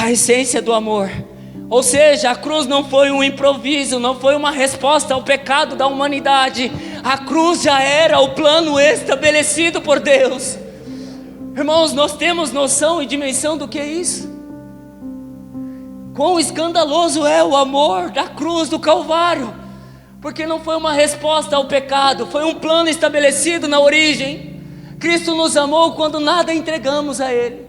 A essência do amor. Ou seja, a cruz não foi um improviso, não foi uma resposta ao pecado da humanidade. A cruz já era o plano estabelecido por Deus. Irmãos, nós temos noção e dimensão do que é isso? Quão escandaloso é o amor da cruz do Calvário, porque não foi uma resposta ao pecado, foi um plano estabelecido na origem. Cristo nos amou quando nada entregamos a Ele,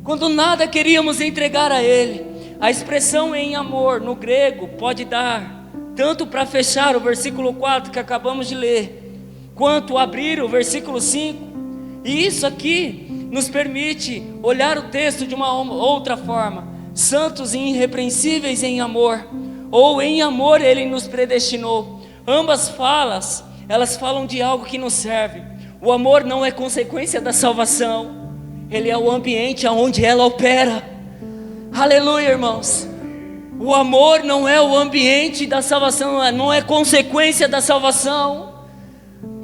quando nada queríamos entregar a Ele. A expressão em amor no grego pode dar tanto para fechar o versículo 4 que acabamos de ler, quanto abrir o versículo 5. E isso aqui nos permite olhar o texto de uma outra forma. Santos e irrepreensíveis em amor, ou em amor Ele nos predestinou. Ambas falas, elas falam de algo que nos serve. O amor não é consequência da salvação, ele é o ambiente onde ela opera. Aleluia, irmãos. O amor não é o ambiente da salvação, não é consequência da salvação.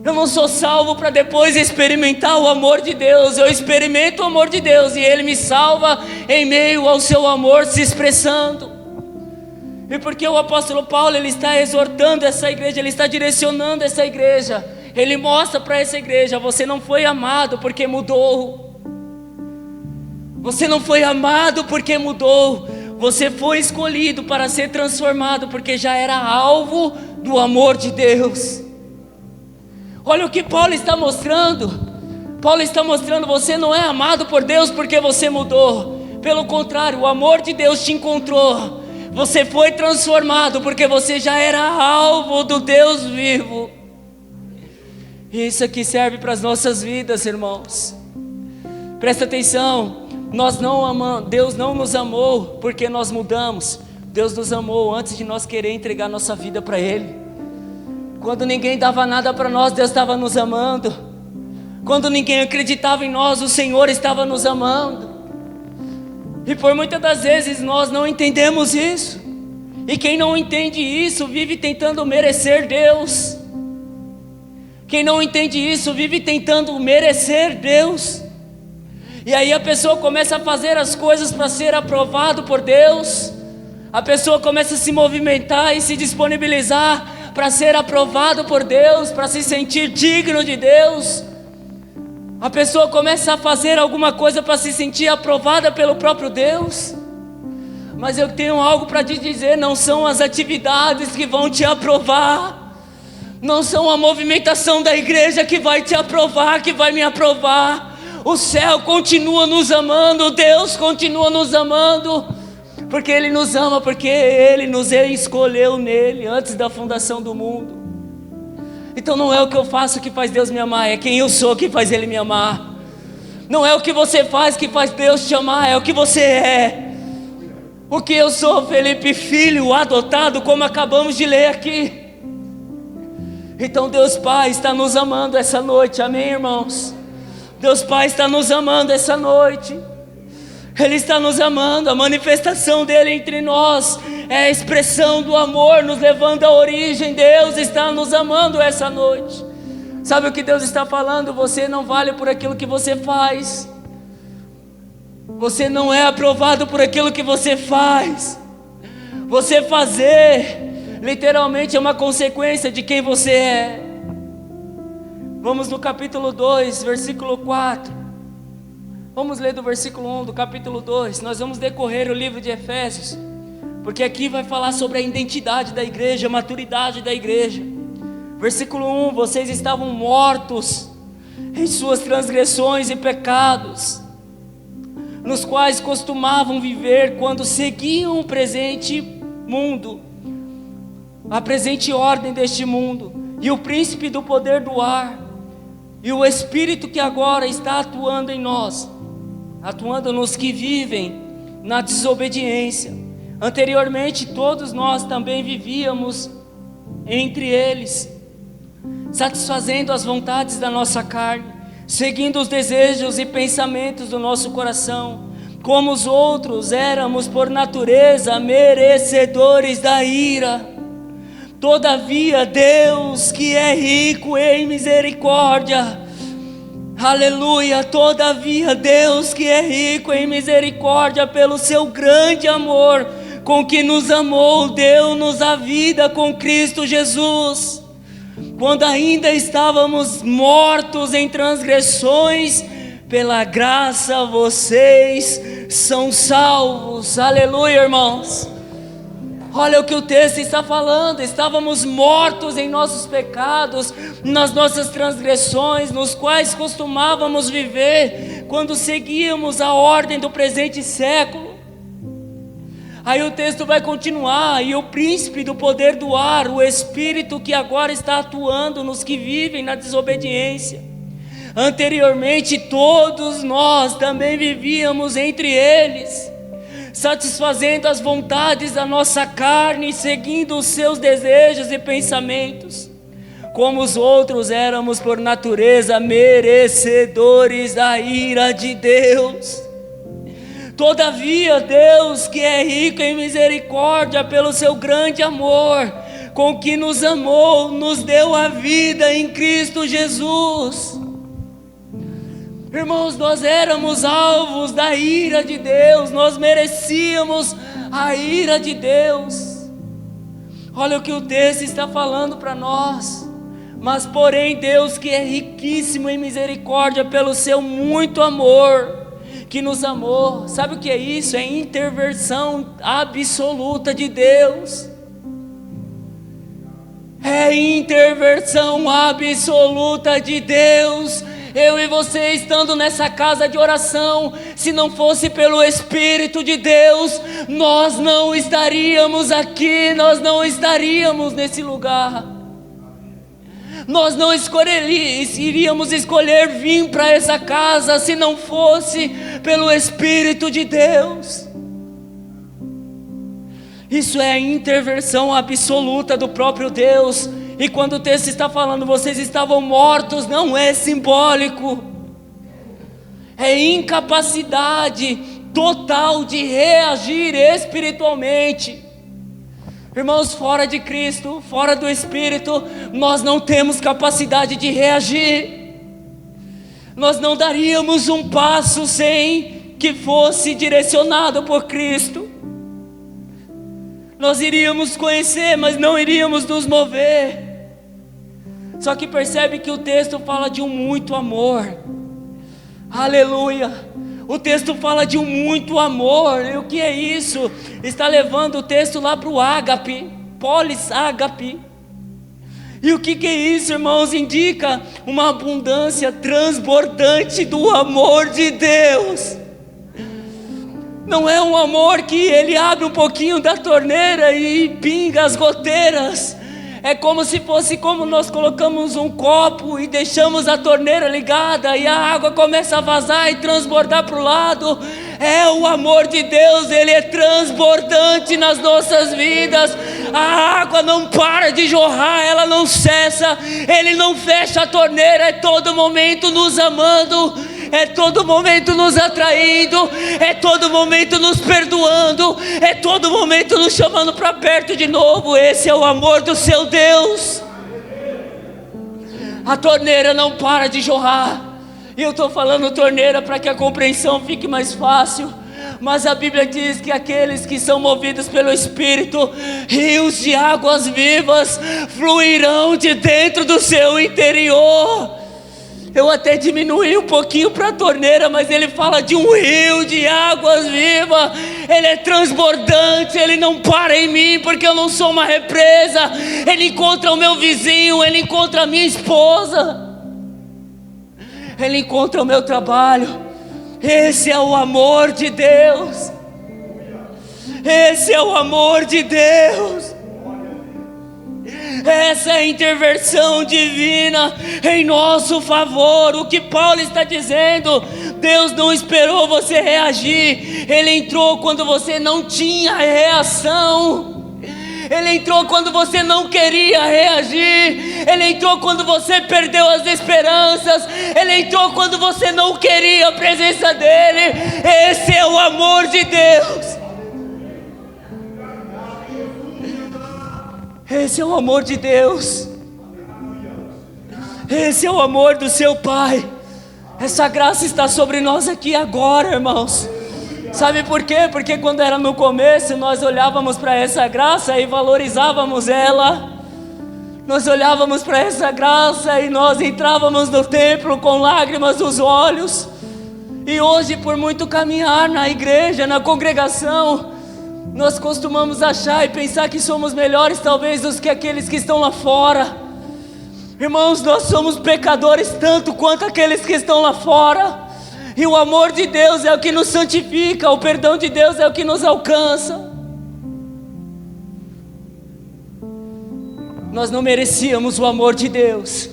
Eu não sou salvo para depois experimentar o amor de Deus. Eu experimento o amor de Deus e Ele me salva em meio ao seu amor se expressando. E porque o apóstolo Paulo, ele está exortando essa igreja, ele está direcionando essa igreja. Ele mostra para essa igreja: você não foi amado porque mudou. Você não foi amado porque mudou. Você foi escolhido para ser transformado, porque já era alvo do amor de Deus. Olha o que Paulo está mostrando. Paulo está mostrando: você não é amado por Deus porque você mudou. Pelo contrário, o amor de Deus te encontrou. Você foi transformado porque você já era alvo do Deus vivo. Isso aqui serve para as nossas vidas, irmãos. Presta atenção. Deus não nos amou porque nós mudamos. Deus nos amou antes de nós querer entregar nossa vida para Ele. Quando ninguém dava nada para nós, Deus estava nos amando. Quando ninguém acreditava em nós, o Senhor estava nos amando. E por muitas das vezes nós não entendemos isso. E quem não entende isso vive tentando merecer Deus. Quem não entende isso vive tentando merecer Deus. E aí a pessoa começa a fazer as coisas para ser aprovado por Deus. A pessoa começa a se movimentar e se disponibilizar para ser aprovado por Deus, para se sentir digno de Deus. A pessoa começa a fazer alguma coisa para se sentir aprovada pelo próprio Deus. Mas eu tenho algo para te dizer: não são as atividades que vão te aprovar, não são a movimentação da igreja que vai te aprovar, que vai me aprovar. O céu continua nos amando, Deus continua nos amando, porque Ele nos ama, porque Ele nos escolheu nele antes da fundação do mundo. Então não é o que eu faço que faz Deus me amar, é quem eu sou que faz Ele me amar. Não é o que você faz que faz Deus te amar, é o que você é. O que eu sou, Felipe, filho adotado, como acabamos de ler aqui. Então Deus Pai está nos amando essa noite, amém, irmãos? Deus Pai está nos amando essa noite. Ele está nos amando, a manifestação dele entre nós é a expressão do amor, nos levando à origem. Deus está nos amando essa noite. Sabe o que Deus está falando? Você não vale por aquilo que você faz. Você não é aprovado por aquilo que você faz. Você fazer, literalmente, é uma consequência de quem você é. Vamos no capítulo 2, versículo 4. Vamos ler do versículo 1 do capítulo 2. Nós vamos decorrer o livro de Efésios, porque aqui vai falar sobre a identidade da igreja, a maturidade da igreja. Versículo 1: vocês estavam mortos em suas transgressões e pecados, nos quais costumavam viver quando seguiam o presente mundo, a presente ordem deste mundo, e o príncipe do poder do ar, e o espírito que agora está atuando em nós, atuando nos que vivem na desobediência. Anteriormente todos nós também vivíamos entre eles, satisfazendo as vontades da nossa carne, seguindo os desejos e pensamentos do nosso coração. Como os outros, éramos por natureza merecedores da ira. Todavia Deus, que é rico em misericórdia, aleluia, todavia Deus, que é rico em misericórdia, pelo seu grande amor com que nos amou, deu-nos a vida com Cristo Jesus, quando ainda estávamos mortos em transgressões, pela graça vocês são salvos. Aleluia, irmãos. Olha o que o texto está falando. Estávamos mortos em nossos pecados, nas nossas transgressões, nos quais costumávamos viver quando seguíamos a ordem do presente século. Aí o texto vai continuar: e o príncipe do poder do ar, o espírito que agora está atuando nos que vivem na desobediência. Anteriormente todos nós também vivíamos entre eles, satisfazendo as vontades da nossa carne, seguindo os seus desejos e pensamentos. Como os outros, éramos por natureza merecedores da ira de Deus. Todavia Deus, que é rico em misericórdia, pelo seu grande amor com que nos amou, nos deu a vida em Cristo Jesus. Irmãos, nós éramos alvos da ira de Deus, nós merecíamos a ira de Deus. Olha o que o texto está falando para nós. Mas porém Deus, que é riquíssimo em misericórdia, pelo seu muito amor que nos amou. Sabe o que é isso? É intervenção absoluta de Deus. É intervenção absoluta de Deus. Eu e você estando nessa casa de oração, se não fosse pelo Espírito de Deus, nós não estaríamos aqui, nós não estaríamos nesse lugar. Nós não iríamos escolher vir para essa casa se não fosse pelo Espírito de Deus. Isso é a intervenção absoluta do próprio Deus. E quando o texto está falando, vocês estavam mortos, não é simbólico, é incapacidade total de reagir espiritualmente. Irmãos, fora de Cristo, fora do Espírito, nós não temos capacidade de reagir. Nós não daríamos um passo sem que fosse direcionado por Cristo. Nós iríamos conhecer, mas não iríamos nos mover. Só que percebe que o texto fala de um muito amor. Aleluia. O texto fala de um muito amor. E o que é isso? Está levando o texto lá para o ágape, polis ágape. E o que é isso, irmãos? Indica uma abundância transbordante do amor de Deus. Não é um amor que ele abre um pouquinho da torneira e pinga as goteiras. É como se fosse como nós colocamos um copo e deixamos a torneira ligada e a água começa a vazar e transbordar para o lado. É o amor de Deus, Ele é transbordante nas nossas vidas. A água não para de jorrar, ela não cessa. Ele não fecha a torneira, é todo momento nos amando, é todo momento nos atraindo, é todo momento nos perdoando, é todo momento nos chamando para perto de novo. Esse é o amor do seu Deus. A torneira não para de jorrar. E eu estou falando torneira para que a compreensão fique mais fácil. Mas a Bíblia diz que aqueles que são movidos pelo Espírito, rios de águas vivas fluirão de dentro do seu interior. Eu até diminui um pouquinho para a torneira, mas ele fala de um rio de águas vivas. Ele é transbordante, ele não para em mim, porque eu não sou uma represa. Ele encontra o meu vizinho, ele encontra a minha esposa, ele encontra o meu trabalho. Esse é o amor de Deus. Esse é o amor de Deus. Essa é a intervenção divina em nosso favor. O que Paulo está dizendo: Deus não esperou você reagir, Ele entrou quando você não tinha reação. Ele entrou quando você não queria reagir. Ele entrou quando você perdeu as esperanças. Ele entrou quando você não queria a presença dEle. Esse é o amor de Deus. Esse é o amor de Deus. Esse é o amor do seu Pai. Essa graça está sobre nós aqui agora, irmãos. Sabe por quê? Porque quando era no começo, nós olhávamos para essa graça e valorizávamos ela. Nós olhávamos para essa graça e nós entrávamos no templo com lágrimas nos olhos. E hoje, por muito caminhar na igreja, na congregação, nós costumamos achar e pensar que somos melhores talvez do que aqueles que estão lá fora. Irmãos, nós somos pecadores tanto quanto aqueles que estão lá fora. E o amor de Deus é o que nos santifica, o perdão de Deus é o que nos alcança. Nós não merecíamos o amor de Deus.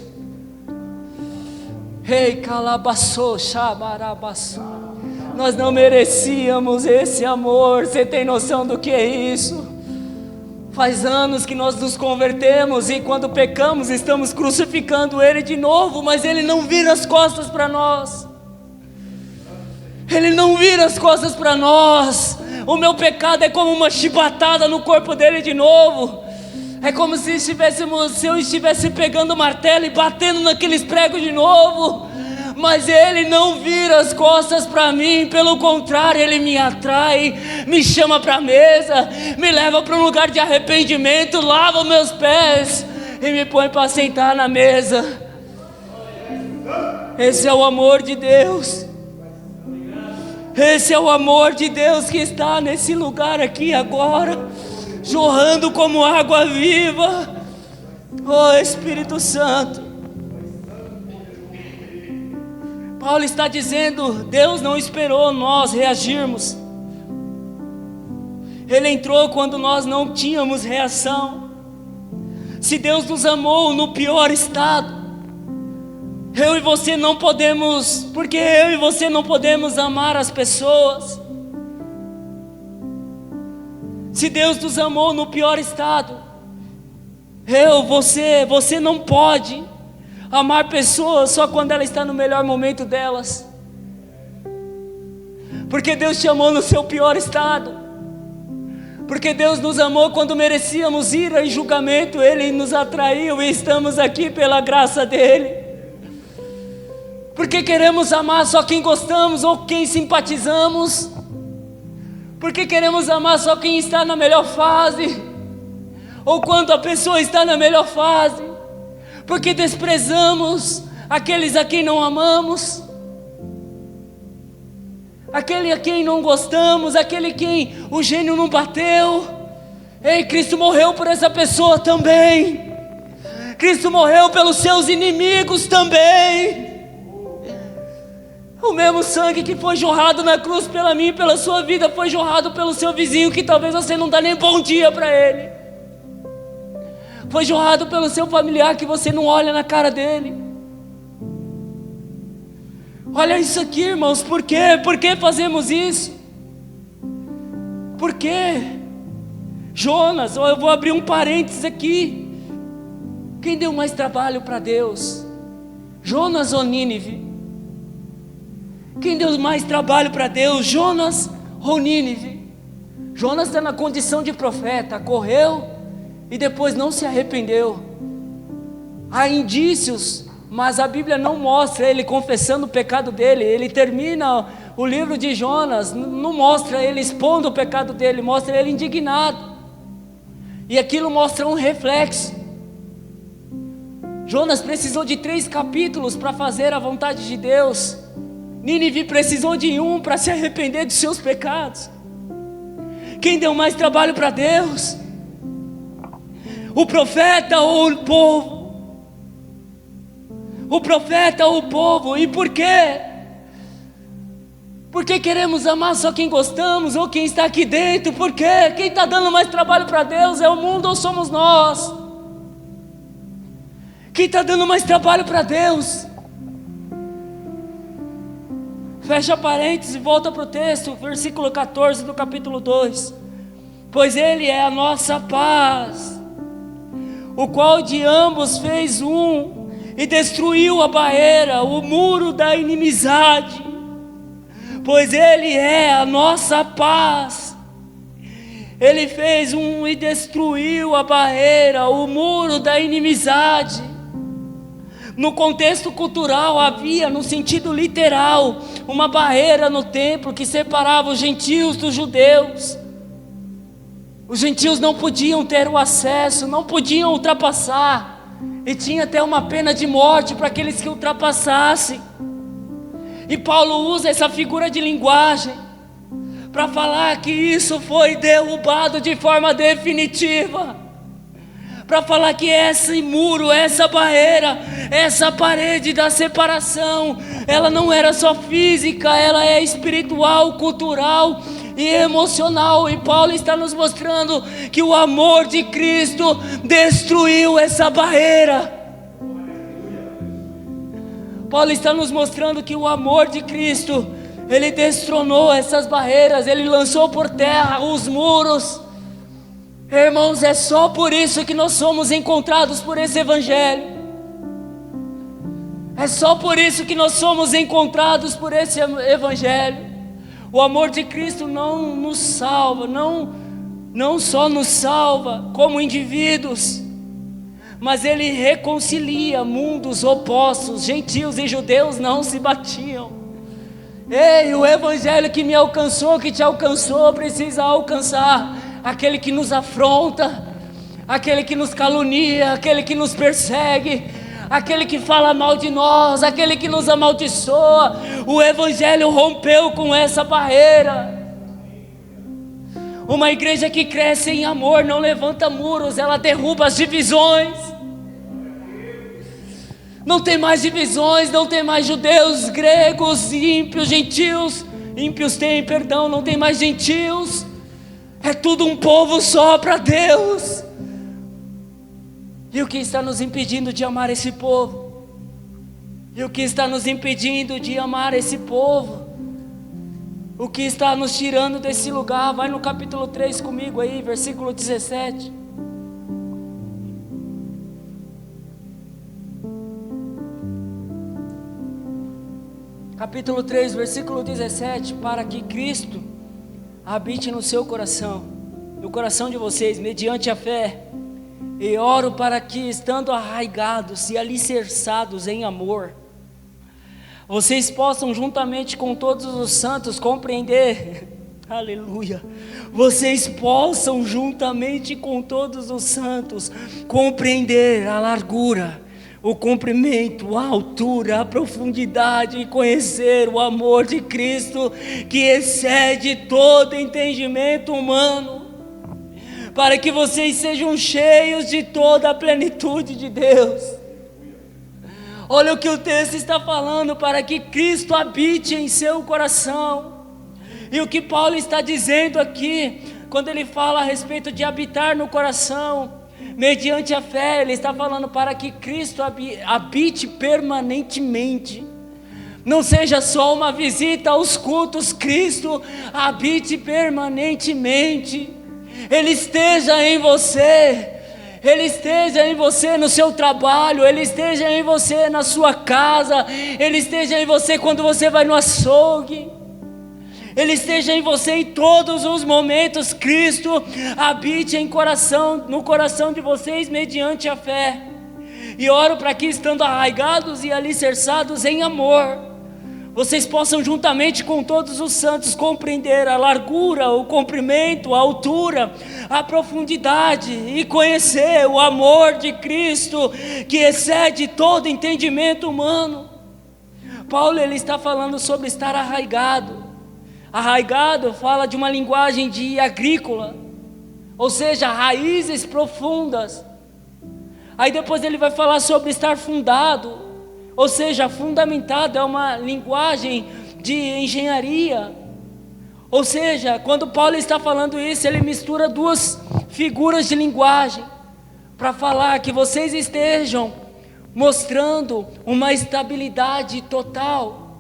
Ei, calabaçô, xabarabaçô. Nós não merecíamos esse amor. Você tem noção do que é isso? Faz anos que nós nos convertemos e quando pecamos estamos crucificando Ele de novo, mas Ele não vira as costas para nós. Ele não vira as costas para nós. O meu pecado é como uma chibatada no corpo dele de novo. É como se eu estivesse pegando o martelo e batendo naqueles pregos de novo. Mas Ele não vira as costas para mim. Pelo contrário, Ele me atrai, me chama para a mesa, me leva para um lugar de arrependimento, lava meus pés e me põe para sentar na mesa. Esse é o amor de Deus. Esse é o amor de Deus que está nesse lugar aqui agora, jorrando como água viva. Oh Espírito Santo. Paulo está dizendo: Deus não esperou nós reagirmos. Ele entrou quando nós não tínhamos reação. Se Deus nos amou no pior estado, eu e você não podemos, porque eu e você não podemos amar as pessoas. Se Deus nos amou no pior estado, você não pode amar pessoas só quando ela está no melhor momento delas. Porque Deus te amou no seu pior estado. Porque Deus nos amou quando merecíamos ira e julgamento. Ele nos atraiu e estamos aqui pela graça dEle. Porque queremos amar só quem gostamos ou quem simpatizamos. Porque queremos amar só quem está na melhor fase, ou quando a pessoa está na melhor fase. Porque desprezamos aqueles a quem não amamos, aquele a quem não gostamos, aquele a quem o gênio não bateu. Ei, Cristo morreu por essa pessoa também. Cristo morreu pelos seus inimigos também. O mesmo sangue que foi jorrado na cruz pela mim e pela sua vida foi jorrado pelo seu vizinho, que talvez você não dá nem bom dia para ele. Foi jorrado pelo seu familiar que você não olha na cara dele. Olha isso aqui, irmãos, por quê? Por que fazemos isso? Por quê? Jonas, eu vou abrir um parênteses aqui. Quem deu mais trabalho para Deus? Jonas ou Nínive? Quem deu mais trabalho para Deus? Jonas ou Nínive? Jonas está na condição de profeta, correu e depois não se arrependeu. Há indícios, mas a Bíblia não mostra ele confessando o pecado dele. Ele termina o livro de Jonas, não mostra ele expondo o pecado dele, mostra ele indignado. E aquilo mostra um reflexo. Jonas precisou de 3 capítulos para fazer a vontade de Deus. Nínive precisou de 1 para se arrepender dos seus pecados. Quem deu mais trabalho para Deus? O profeta ou o povo? O profeta ou o povo? E por quê? Porque queremos amar só quem gostamos ou quem está aqui dentro? Por quê? Quem está dando mais trabalho para Deus é o mundo ou somos nós? Quem está dando mais trabalho para Deus? Fecha parênteses e volta para o texto, versículo 14 do capítulo 2. Pois Ele é a nossa paz, o qual de ambos fez um, e destruiu a barreira, o muro da inimizade. Pois Ele é a nossa paz. Ele fez um e destruiu a barreira, o muro da inimizade. No contexto cultural havia, no sentido literal, uma barreira no templo que separava os gentios dos judeus. Os gentios não podiam ter o acesso, não podiam ultrapassar, e tinha até uma pena de morte para aqueles que ultrapassassem. E Paulo usa essa figura de linguagem para falar que isso foi derrubado de forma definitiva, para falar que esse muro, essa barreira, essa parede da separação, ela não era só física, ela é espiritual, cultural e emocional. E Paulo está nos mostrando que o amor de Cristo destruiu essa barreira. Paulo está nos mostrando que o amor de Cristo, Ele destronou essas barreiras, Ele lançou por terra os muros. Irmãos, é só por isso que nós somos encontrados por esse Evangelho. É só por isso que nós somos encontrados por esse Evangelho. O amor de Cristo não nos salva, não só nos salva como indivíduos, mas Ele reconcilia mundos opostos. Gentios e judeus não se batiam. Ei, o Evangelho que me alcançou, que te alcançou, precisa alcançar aquele que nos afronta, aquele que nos calunia, aquele que nos persegue, aquele que fala mal de nós, aquele que nos amaldiçoa. O Evangelho rompeu com essa barreira. Uma igreja que cresce em amor não levanta muros, ela derruba as divisões. Não tem mais divisões, não tem mais judeus, gregos, ímpios, gentios. Ímpios têm, perdão, não tem mais gentios. É tudo um povo só para Deus. E o que está nos impedindo de amar esse povo? E o que está nos impedindo de amar esse povo? O que está nos tirando desse lugar? Vai no capítulo 3 comigo aí, versículo 17. Capítulo 3, versículo 17. Para que Cristo habite no seu coração, no coração de vocês, mediante a fé. E oro para que, estando arraigados e alicerçados em amor, vocês possam juntamente com todos os santos compreender, aleluia, vocês possam juntamente com todos os santos compreender a largura, o comprimento, a altura, a profundidade, e conhecer o amor de Cristo que excede todo entendimento humano, para que vocês sejam cheios de toda a plenitude de Deus. Olha o que o texto está falando: para que Cristo habite em seu coração. E o que Paulo está dizendo aqui, quando ele fala a respeito de habitar no coração, Mediante a fé, ele está falando para que Cristo habite permanentemente. Não seja só uma visita aos cultos, Cristo habite permanentemente. Ele esteja em você. Ele esteja em você no seu trabalho, Ele esteja em você na sua casa, Ele esteja em você quando você vai no açougue, Ele esteja em você em todos os momentos. Cristo habite no coração de vocês mediante a fé. E oro para que, estando arraigados e alicerçados em amor, vocês possam juntamente com todos os santos compreender a largura, o comprimento, a altura, a profundidade e conhecer o amor de Cristo que excede todo entendimento humano. Paulo, ele está falando sobre estar arraigado. Arraigado fala de uma linguagem de agrícola, ou seja, raízes profundas. Aí depois ele vai falar sobre estar fundado, ou seja, fundamentado, é uma linguagem de engenharia. Ou seja, quando Paulo está falando isso, ele mistura duas figuras de linguagem para falar que vocês estejam mostrando uma estabilidade total,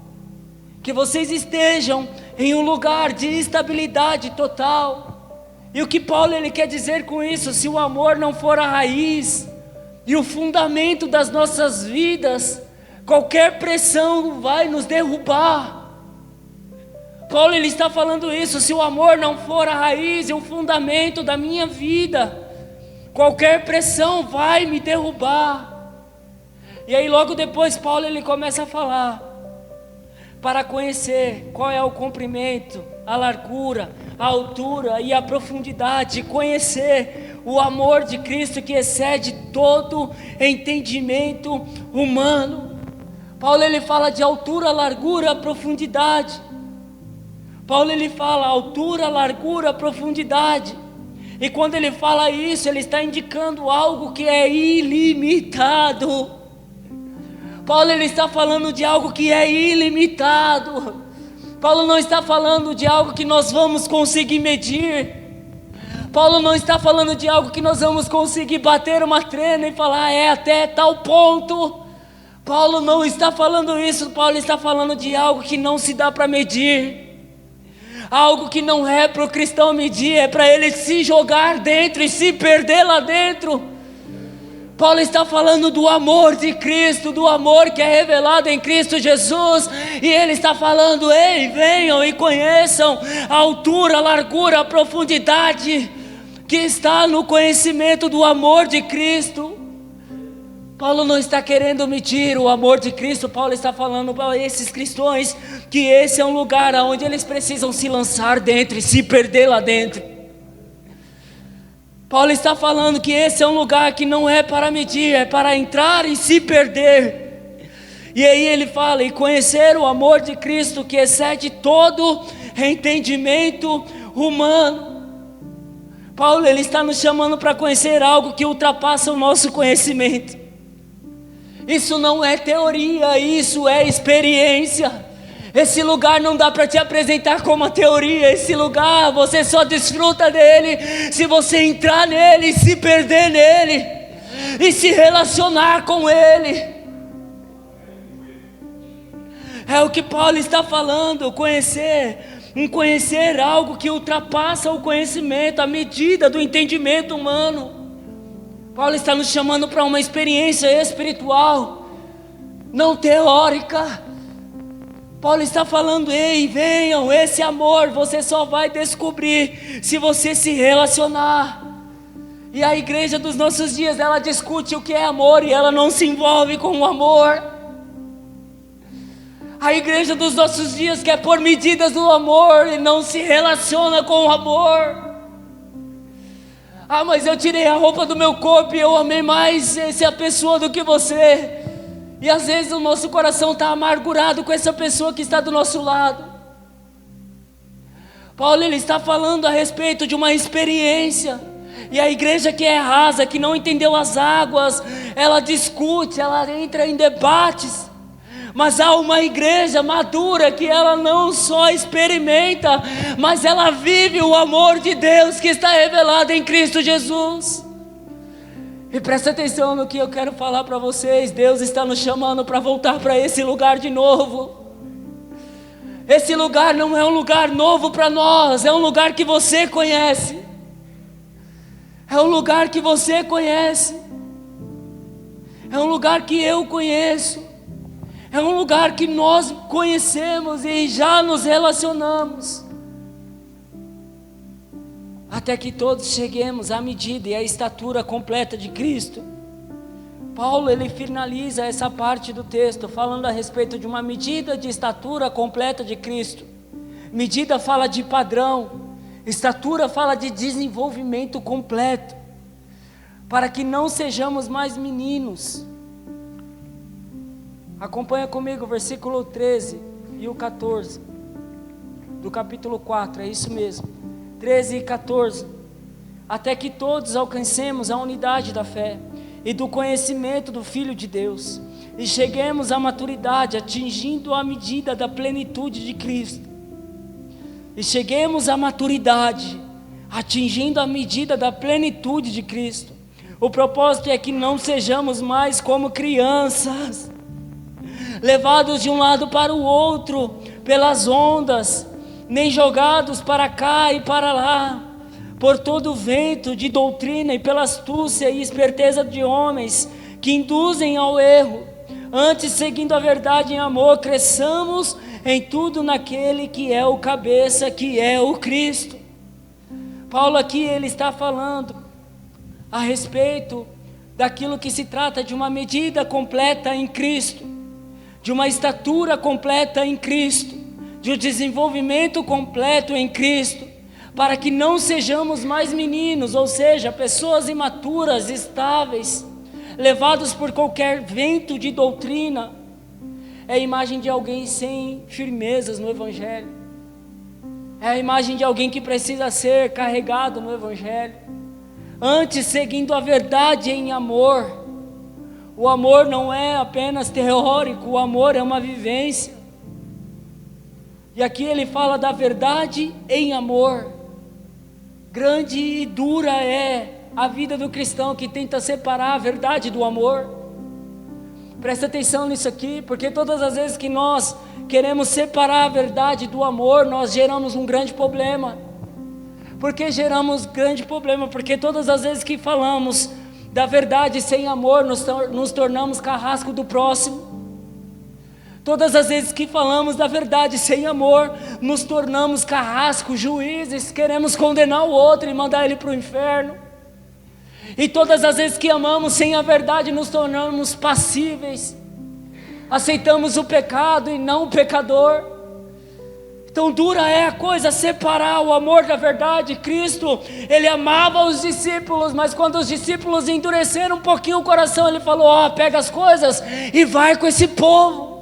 que vocês estejam em um lugar de estabilidade total. E o que Paulo ele quer dizer com isso? Se o amor não for a raiz e o fundamento das nossas vidas, qualquer pressão vai nos derrubar. Paulo ele está falando isso. Se o amor não for a raiz e o fundamento da minha vida, qualquer pressão vai me derrubar. E aí logo depois Paulo ele começa a falar, para conhecer qual é o comprimento, a largura, a altura e a profundidade, conhecer o amor de Cristo que excede todo entendimento humano. Paulo ele fala de altura, largura, profundidade. Paulo ele fala altura, largura, profundidade. E quando ele fala isso, ele está indicando algo que é ilimitado. Paulo ele está falando de algo que é ilimitado. Paulo não está falando de algo que nós vamos conseguir medir. Paulo não está falando de algo que nós vamos conseguir bater uma trena e falar é até tal ponto. Paulo não está falando isso. Paulo está falando de algo que não se dá para medir. Algo que não é para o cristão medir, é para ele se jogar dentro e se perder lá dentro. Paulo está falando do amor de Cristo, do amor que é revelado em Cristo Jesus. E ele está falando, ei, venham e conheçam a altura, a largura, a profundidade que está no conhecimento do amor de Cristo. Paulo não está querendo medir o amor de Cristo. Paulo está falando para esses cristãos que esse é um lugar onde eles precisam se lançar dentro e se perder lá dentro. Paulo está falando que esse é um lugar que não é para medir, é para entrar e se perder. E aí ele fala, e conhecer o amor de Cristo que excede todo entendimento humano. Paulo ele está nos chamando para conhecer algo que ultrapassa o nosso conhecimento. Isso não é teoria, isso é experiência. Esse lugar não dá para te apresentar como uma teoria. Esse lugar você só desfruta dele se você entrar nele, se perder nele e se relacionar com ele. É o que Paulo está falando, conhecer algo que ultrapassa o conhecimento, a medida do entendimento humano. Paulo está nos chamando para uma experiência espiritual, não teórica. Paulo está falando, ei, venham, esse amor você só vai descobrir se você se relacionar. E a igreja dos nossos dias, ela discute o que é amor e ela não se envolve com o amor. A igreja dos nossos dias quer pôr medidas do amor e não se relaciona com o amor. Ah, mas eu tirei a roupa do meu corpo e eu amei mais essa pessoa do que você. E às vezes o nosso coração está amargurado com essa pessoa que está do nosso lado. Paulo ele está falando a respeito de uma experiência. E a igreja que é rasa, que não entendeu as águas, ela discute, ela entra em debates. Mas há uma igreja madura que ela não só experimenta, mas ela vive o amor de Deus que está revelado em Cristo Jesus. E presta atenção no que eu quero falar para vocês. Deus está nos chamando para voltar para esse lugar de novo. Esse lugar não é um lugar novo para nós, é um lugar que você conhece. É um lugar que você conhece. É um lugar que eu conheço. É um lugar que nós conhecemos e já nos relacionamos. Até que todos cheguemos à medida e à estatura completa de Cristo. Paulo, ele finaliza essa parte do texto falando a respeito de uma medida de estatura completa de Cristo. Medida fala de padrão, estatura fala de desenvolvimento completo, para que não sejamos mais meninos. Acompanha comigo o versículo 13 e o 14 do capítulo 4, é isso mesmo, 13 e 14. Até que todos alcancemos a unidade da fé e do conhecimento do Filho de Deus, e cheguemos à maturidade, atingindo a medida da plenitude de Cristo. E cheguemos à maturidade, atingindo a medida da plenitude de Cristo. O propósito é que não sejamos mais como crianças, levados de um lado para o outro pelas ondas, nem jogados para cá e para lá, por todo o vento de doutrina e pela astúcia e esperteza de homens que induzem ao erro. Antes, seguindo a verdade em amor, cresçamos em tudo naquele que é o cabeça, que é o Cristo. Paulo aqui, ele está falando a respeito daquilo que se trata de uma medida completa em Cristo, de uma estatura completa em Cristo, de um desenvolvimento completo em Cristo, para que não sejamos mais meninos, ou seja, pessoas imaturas, estáveis, levados por qualquer vento de doutrina. É a imagem de alguém sem firmezas no Evangelho. É a imagem de alguém que precisa ser carregado no Evangelho. Antes, seguindo a verdade em amor. O amor não é apenas teórico, o amor é uma vivência. E aqui ele fala da verdade em amor. Grande e dura é a vida do cristão que tenta separar a verdade do amor. Presta atenção nisso aqui, porque todas as vezes que nós queremos separar a verdade do amor, nós geramos um grande problema. Por que geramos grande problema? Porque todas as vezes que falamos da verdade sem amor, nos tornamos carrasco do próximo. Todas as vezes que falamos da verdade sem amor, nos tornamos carrasco, juízes, queremos condenar o outro e mandar ele para o inferno. E todas as vezes que amamos sem a verdade, nos tornamos passíveis, aceitamos o pecado e não o pecador. Então dura é a coisa separar o amor da verdade. Cristo, ele amava os discípulos, mas quando os discípulos endureceram um pouquinho o coração, ele falou: pega as coisas e vai com esse povo.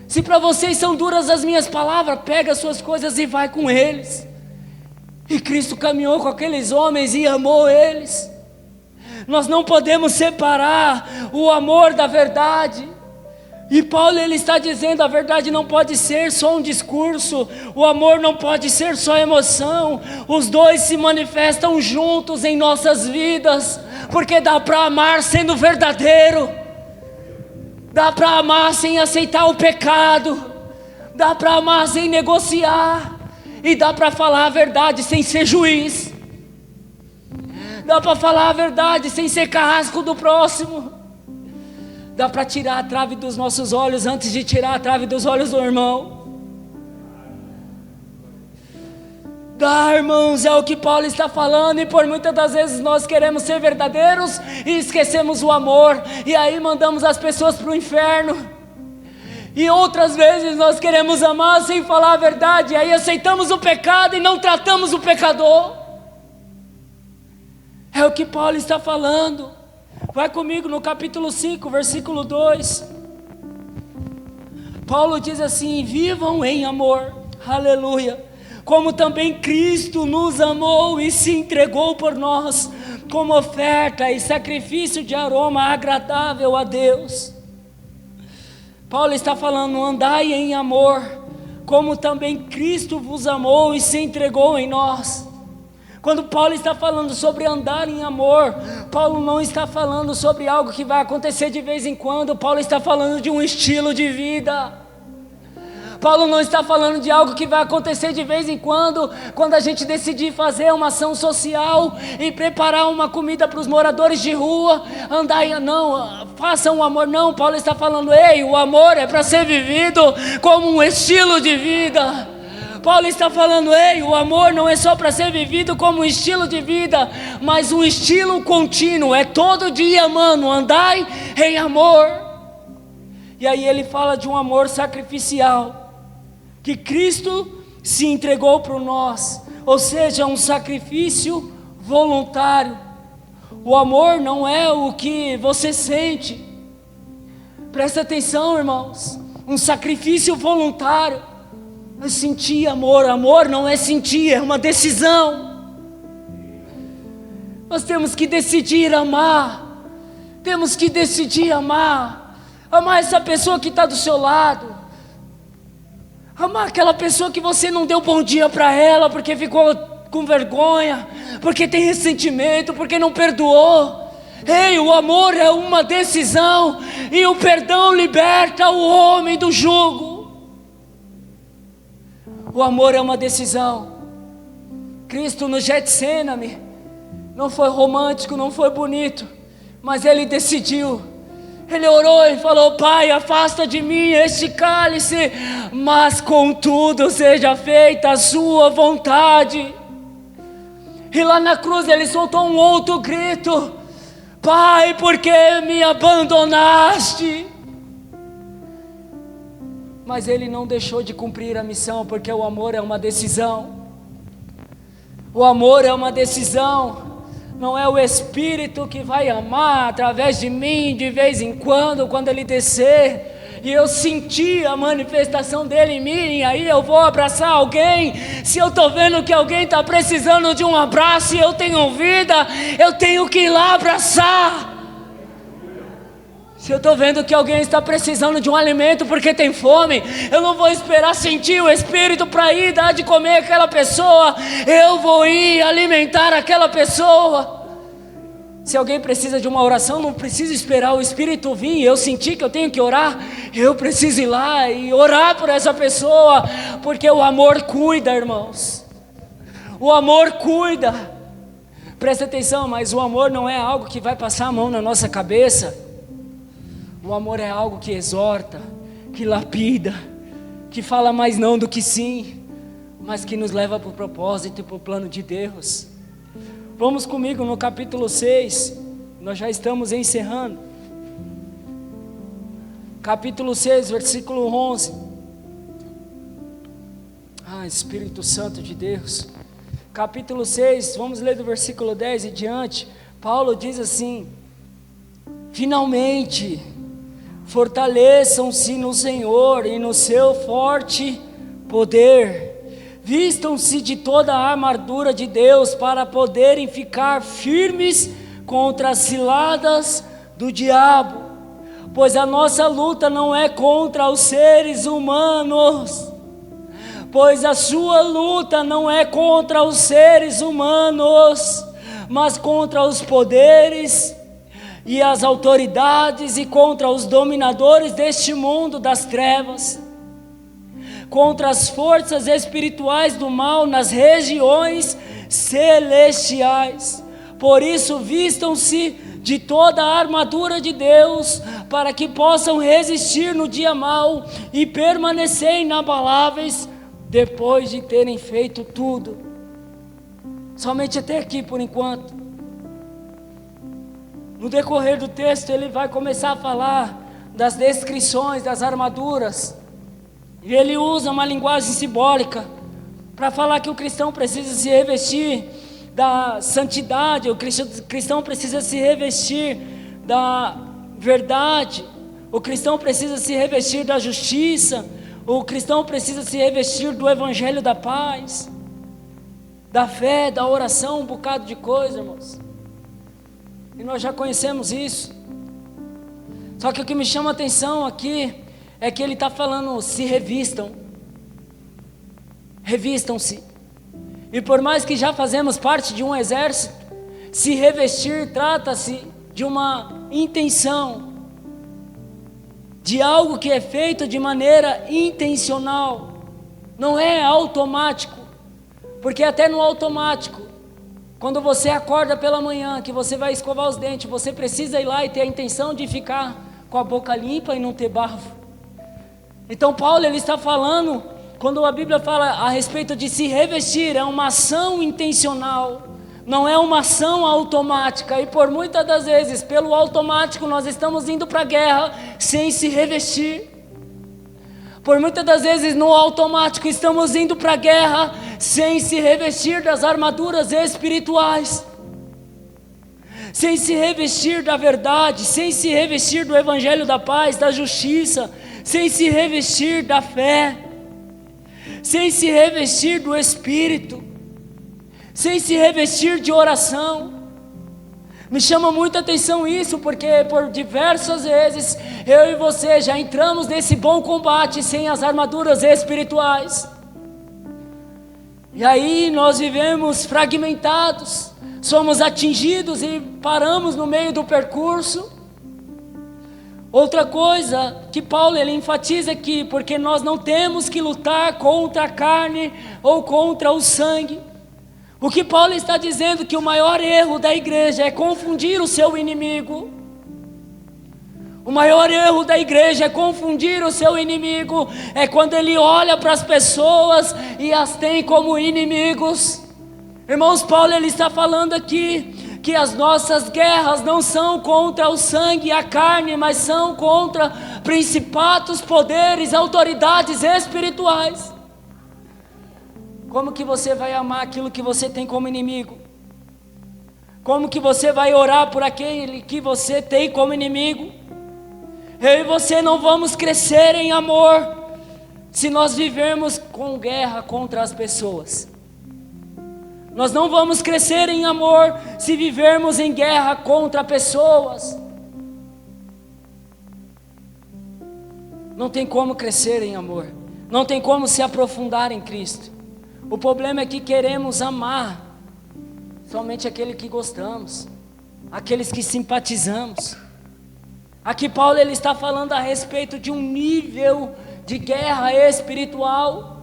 Se para vocês são duras as minhas palavras, pega as suas coisas e vai com eles. E Cristo caminhou com aqueles homens e amou eles. Nós não podemos separar o amor da verdade. E Paulo, ele está dizendo: a verdade não pode ser só um discurso, o amor não pode ser só emoção. Os dois se manifestam juntos em nossas vidas, porque dá para amar sendo verdadeiro. Dá para amar sem aceitar o pecado, dá para amar sem negociar, e dá para falar a verdade sem ser juiz, dá para falar a verdade sem ser carrasco do próximo, dá para tirar a trave dos nossos olhos antes de tirar a trave dos olhos do irmão. Dá, irmãos, é o que Paulo está falando. E por muitas das vezes nós queremos ser verdadeiros e esquecemos o amor, e aí mandamos as pessoas para o inferno. E outras vezes nós queremos amar sem falar a verdade, e aí aceitamos o pecado e não tratamos o pecador. É o que Paulo está falando. Vai comigo no capítulo 5, versículo 2. Paulo diz assim: vivam em amor, aleluia, como também Cristo nos amou e se entregou por nós, como oferta e sacrifício de aroma agradável a Deus. Paulo está falando: andai em amor, como também Cristo vos amou e se entregou em nós. Quando Paulo está falando sobre andar em amor, Paulo não está falando sobre algo que vai acontecer de vez em quando. Paulo está falando de um estilo de vida. Paulo não está falando de algo que vai acontecer de vez em quando a gente decidir fazer uma ação social e preparar uma comida para os moradores de rua, não, façam o amor. Não, Paulo está falando, ei, o amor é para ser vivido como um estilo de vida. Paulo está falando, ei, o amor não é só para ser vivido como um estilo de vida, mas um estilo contínuo, é todo dia, mano, andai em amor. E aí ele fala de um amor sacrificial, que Cristo se entregou por nós, ou seja, um sacrifício voluntário. O amor não é o que você sente, presta atenção, irmãos, um sacrifício voluntário. É sentir amor. Amor não é sentir, é uma decisão. Nós temos que decidir amar. Temos que decidir amar. Amar essa pessoa que está do seu lado. Amar aquela pessoa que você não deu bom dia para ela porque ficou com vergonha, porque tem ressentimento, porque não perdoou. Ei, o amor é uma decisão, e o perdão liberta o homem do jugo. O amor é uma decisão. Cristo no Getsêmani não foi romântico, não foi bonito, mas Ele decidiu. Ele orou e falou, Pai, afasta de mim este cálice, mas contudo seja feita a sua vontade. E lá na cruz Ele soltou um outro grito, Pai, por que me abandonaste? Mas Ele não deixou de cumprir a missão, porque o amor é uma decisão. O amor é uma decisão. Não é o Espírito que vai amar através de mim de vez em quando Ele descer e eu sentir a manifestação dele em mim, e aí eu vou abraçar alguém. Se eu estou vendo que alguém está precisando de um abraço e eu tenho vida, eu tenho que ir lá abraçar. Se eu estou vendo que alguém está precisando de um alimento porque tem fome, eu não vou esperar sentir o Espírito para ir dar de comer aquela pessoa, eu vou ir alimentar aquela pessoa. Se alguém precisa de uma oração, não preciso esperar o Espírito vir, eu sentir que eu tenho que orar, eu preciso ir lá e orar por essa pessoa, porque o amor cuida, irmãos. O amor cuida. Presta atenção, mas o amor não é algo que vai passar a mão na nossa cabeça. O amor é algo que exorta, que lapida, que fala mais não do que sim, mas que nos leva para o propósito e para o plano de Deus. Vamos comigo no capítulo 6, nós já estamos encerrando. Capítulo 6, versículo 11. Espírito Santo de Deus. Capítulo 6, vamos ler do versículo 10 e diante. Paulo diz assim: finalmente, fortaleçam-se no Senhor e no seu forte poder, vistam-se de toda a armadura de Deus para poderem ficar firmes contra as ciladas do diabo, pois a nossa luta não é contra os seres humanos, mas contra os poderes e as autoridades e contra os dominadores deste mundo das trevas, contra as forças espirituais do mal nas regiões celestiais. Por isso vistam-se de toda a armadura de Deus, para que possam resistir no dia mau e permanecer inabaláveis depois de terem feito tudo. Somente até aqui por enquanto. No decorrer do texto ele vai começar a falar das descrições das armaduras, e ele usa uma linguagem simbólica para falar que o cristão precisa se revestir da santidade, o cristão precisa se revestir da verdade, o cristão precisa se revestir da justiça, o cristão precisa se revestir do evangelho da paz, da fé, da oração, um bocado de coisa, irmãos. E nós já conhecemos isso. Só que o que me chama a atenção aqui é que ele está falando: se revistam, revistam-se. E por mais que já fazemos parte de um exército, se revestir trata-se de uma intenção, de algo que é feito de maneira intencional, não é automático, porque até no automático, quando você acorda pela manhã, que você vai escovar os dentes, você precisa ir lá e ter a intenção de ficar com a boca limpa e não ter bafo. Então Paulo, ele está falando, quando a Bíblia fala a respeito de se revestir, é uma ação intencional, não é uma ação automática. E por muitas das vezes, pelo automático, nós estamos indo para a guerra sem se revestir. Por muitas das vezes, no automático, estamos indo para a guerra sem se revestir das armaduras espirituais, sem se revestir da verdade, sem se revestir do evangelho da paz, da justiça, sem se revestir da fé, sem se revestir do Espírito, sem se revestir de oração. Me chama muita atenção isso, porque por diversas vezes eu e você já entramos nesse bom combate sem as armaduras espirituais. E aí nós vivemos fragmentados, somos atingidos e paramos no meio do percurso. Outra coisa que Paulo ele enfatiza aqui, porque nós não temos que lutar contra a carne ou contra o sangue. O que Paulo está dizendo que o maior erro da igreja é confundir o seu inimigo. O maior erro da igreja é confundir o seu inimigo, é quando ele olha para as pessoas e as tem como inimigos. Irmãos, Paulo ele está falando aqui que as nossas guerras não são contra o sangue e a carne, mas são contra principados, poderes, autoridades espirituais. Como que você vai amar aquilo que você tem como inimigo? Como que você vai orar por aquele que você tem como inimigo? Eu e você não vamos crescer em amor se nós vivermos com guerra contra as pessoas. Nós não vamos crescer em amor se vivermos em guerra contra pessoas. Não tem como crescer em amor, não tem como se aprofundar em Cristo. O problema é que queremos amar somente aquele que gostamos, aqueles que simpatizamos. Aqui Paulo ele está falando a respeito de um nível de guerra espiritual,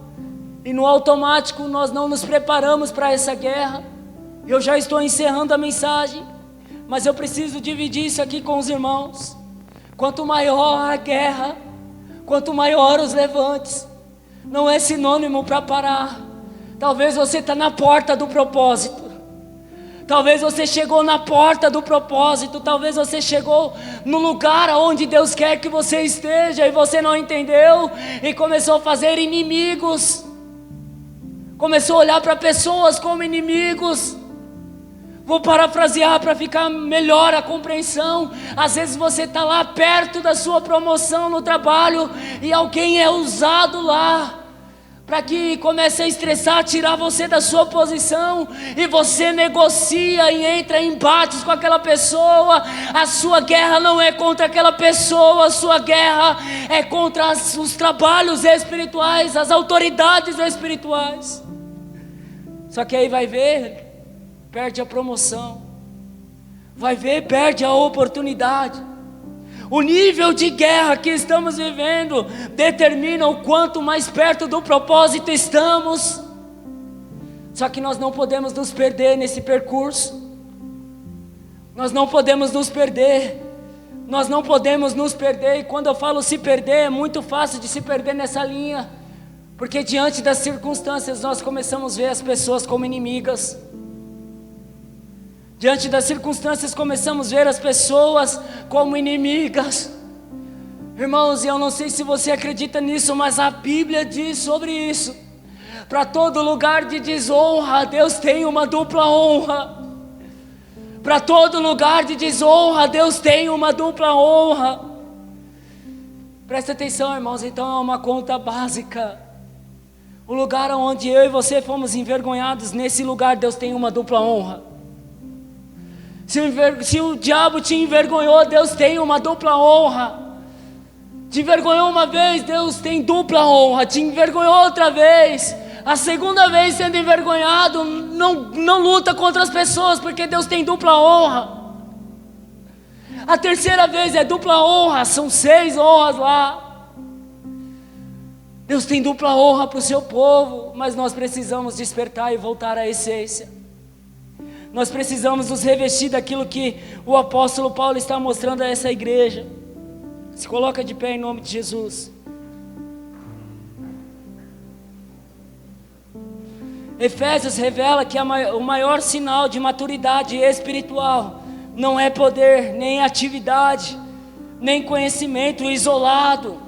e no automático nós não nos preparamos para essa guerra. Eu já estou encerrando a mensagem, mas eu preciso dividir isso aqui com os irmãos. Quanto maior a guerra, quanto maior os levantes, não é sinônimo para parar. Talvez você está na porta do propósito, talvez você chegou na porta do propósito, talvez você chegou no lugar onde Deus quer que você esteja e você não entendeu e começou a fazer inimigos, começou a olhar para pessoas como inimigos. Vou parafrasear para ficar melhor a compreensão. Às vezes você está lá perto da sua promoção no trabalho e alguém é usado lá para que comece a estressar, tirar você da sua posição, e você negocia e entra em embates com aquela pessoa. A sua guerra não é contra aquela pessoa, a sua guerra é contra os trabalhos espirituais, as autoridades espirituais. Só que aí vai ver, perde a promoção, vai ver, perde a oportunidade. O nível de guerra que estamos vivendo determina o quanto mais perto do propósito estamos. Só que nós não podemos nos perder nesse percurso. Nós não podemos nos perder. Nós não podemos nos perder. E quando eu falo se perder, é muito fácil de se perder nessa linha, porque diante das circunstâncias nós começamos a ver as pessoas como inimigas. Diante das circunstâncias começamos a ver as pessoas como inimigas. Irmãos, eu não sei se você acredita nisso, mas a Bíblia diz sobre isso. Para todo lugar de desonra, Deus tem uma dupla honra. Para todo lugar de desonra, Deus tem uma dupla honra. Presta atenção, irmãos, então é uma conta básica. O lugar onde eu e você fomos envergonhados, nesse lugar Deus tem uma dupla honra. Se o diabo te envergonhou, Deus tem uma dupla honra. Te envergonhou uma vez, Deus tem dupla honra. Te envergonhou outra vez, A segunda vez sendo envergonhado, não luta contra as pessoas, porque Deus tem dupla honra. A terceira vez é dupla honra, são 6 honras lá. Deus tem dupla honra para o seu povo, mas nós precisamos despertar e voltar à essência. Nós precisamos nos revestir daquilo que o apóstolo Paulo está mostrando a essa igreja. Se coloca de pé em nome de Jesus. Efésios revela que o maior sinal de maturidade espiritual não é poder, nem atividade, nem conhecimento isolado,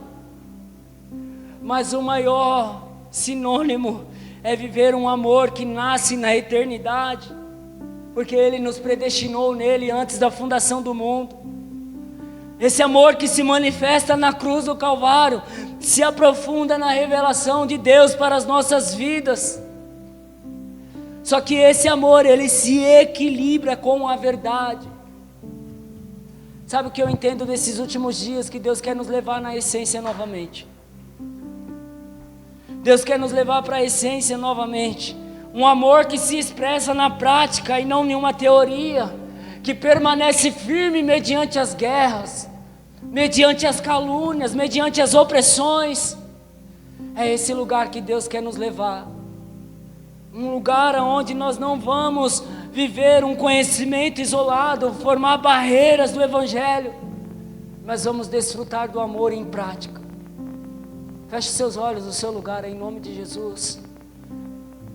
mas o maior sinônimo é viver um amor que nasce na eternidade, porque Ele nos predestinou nele antes da fundação do mundo. Esse amor que se manifesta na cruz do Calvário se aprofunda na revelação de Deus para as nossas vidas. Só que esse amor, ele se equilibra com a verdade. Sabe o que eu entendo desses últimos dias? Que Deus quer nos levar na essência novamente. Deus quer nos levar para a essência novamente. Um amor que se expressa na prática e não em uma teoria, que permanece firme mediante as guerras, mediante as calúnias, mediante as opressões. É esse lugar que Deus quer nos levar. Um lugar onde nós não vamos viver um conhecimento isolado, formar barreiras do Evangelho, mas vamos desfrutar do amor em prática. Feche seus olhos no seu lugar em nome de Jesus.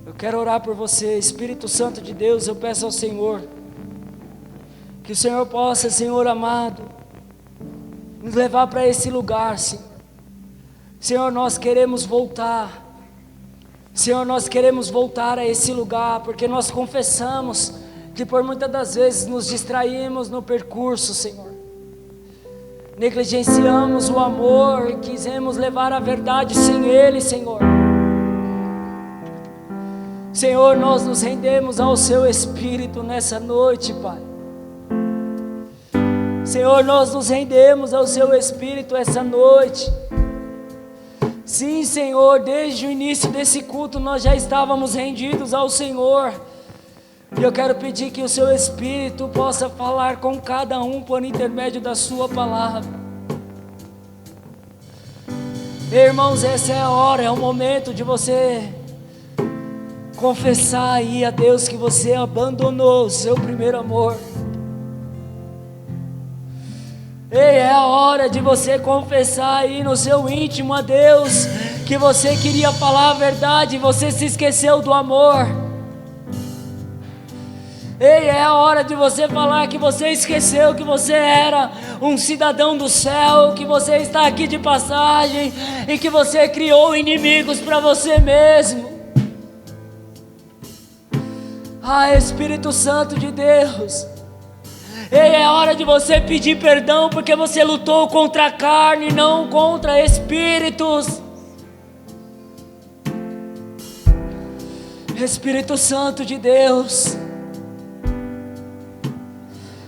Eu quero orar por você, Espírito Santo de Deus. Eu peço ao Senhor que o Senhor possa, Senhor amado, nos levar para esse lugar, Senhor. Senhor, nós queremos voltar. Senhor, nós queremos voltar a esse lugar, porque nós confessamos que por muitas das vezes nos distraímos no percurso, Senhor. Negligenciamos o amor e quisemos levar a verdade sem Ele, Senhor. Senhor, nós nos rendemos ao Seu Espírito nessa noite, Pai. Senhor, nós nos rendemos ao Seu Espírito essa noite. Sim, Senhor, desde o início desse culto nós já estávamos rendidos ao Senhor. E eu quero pedir que o Seu Espírito possa falar com cada um por intermédio da Sua palavra. Irmãos, essa é a hora, é o momento de você confessar aí a Deus que você abandonou o seu primeiro amor. Ei, é a hora de você confessar aí no seu íntimo a Deus que você queria falar a verdade e você se esqueceu do amor. Ei, é a hora de você falar que você esqueceu que você era um cidadão do céu, que você está aqui de passagem e que você criou inimigos para você mesmo. Ah, Espírito Santo de Deus, ei, é hora de você pedir perdão, porque você lutou contra a carne, não contra espíritos. Espírito Santo de Deus,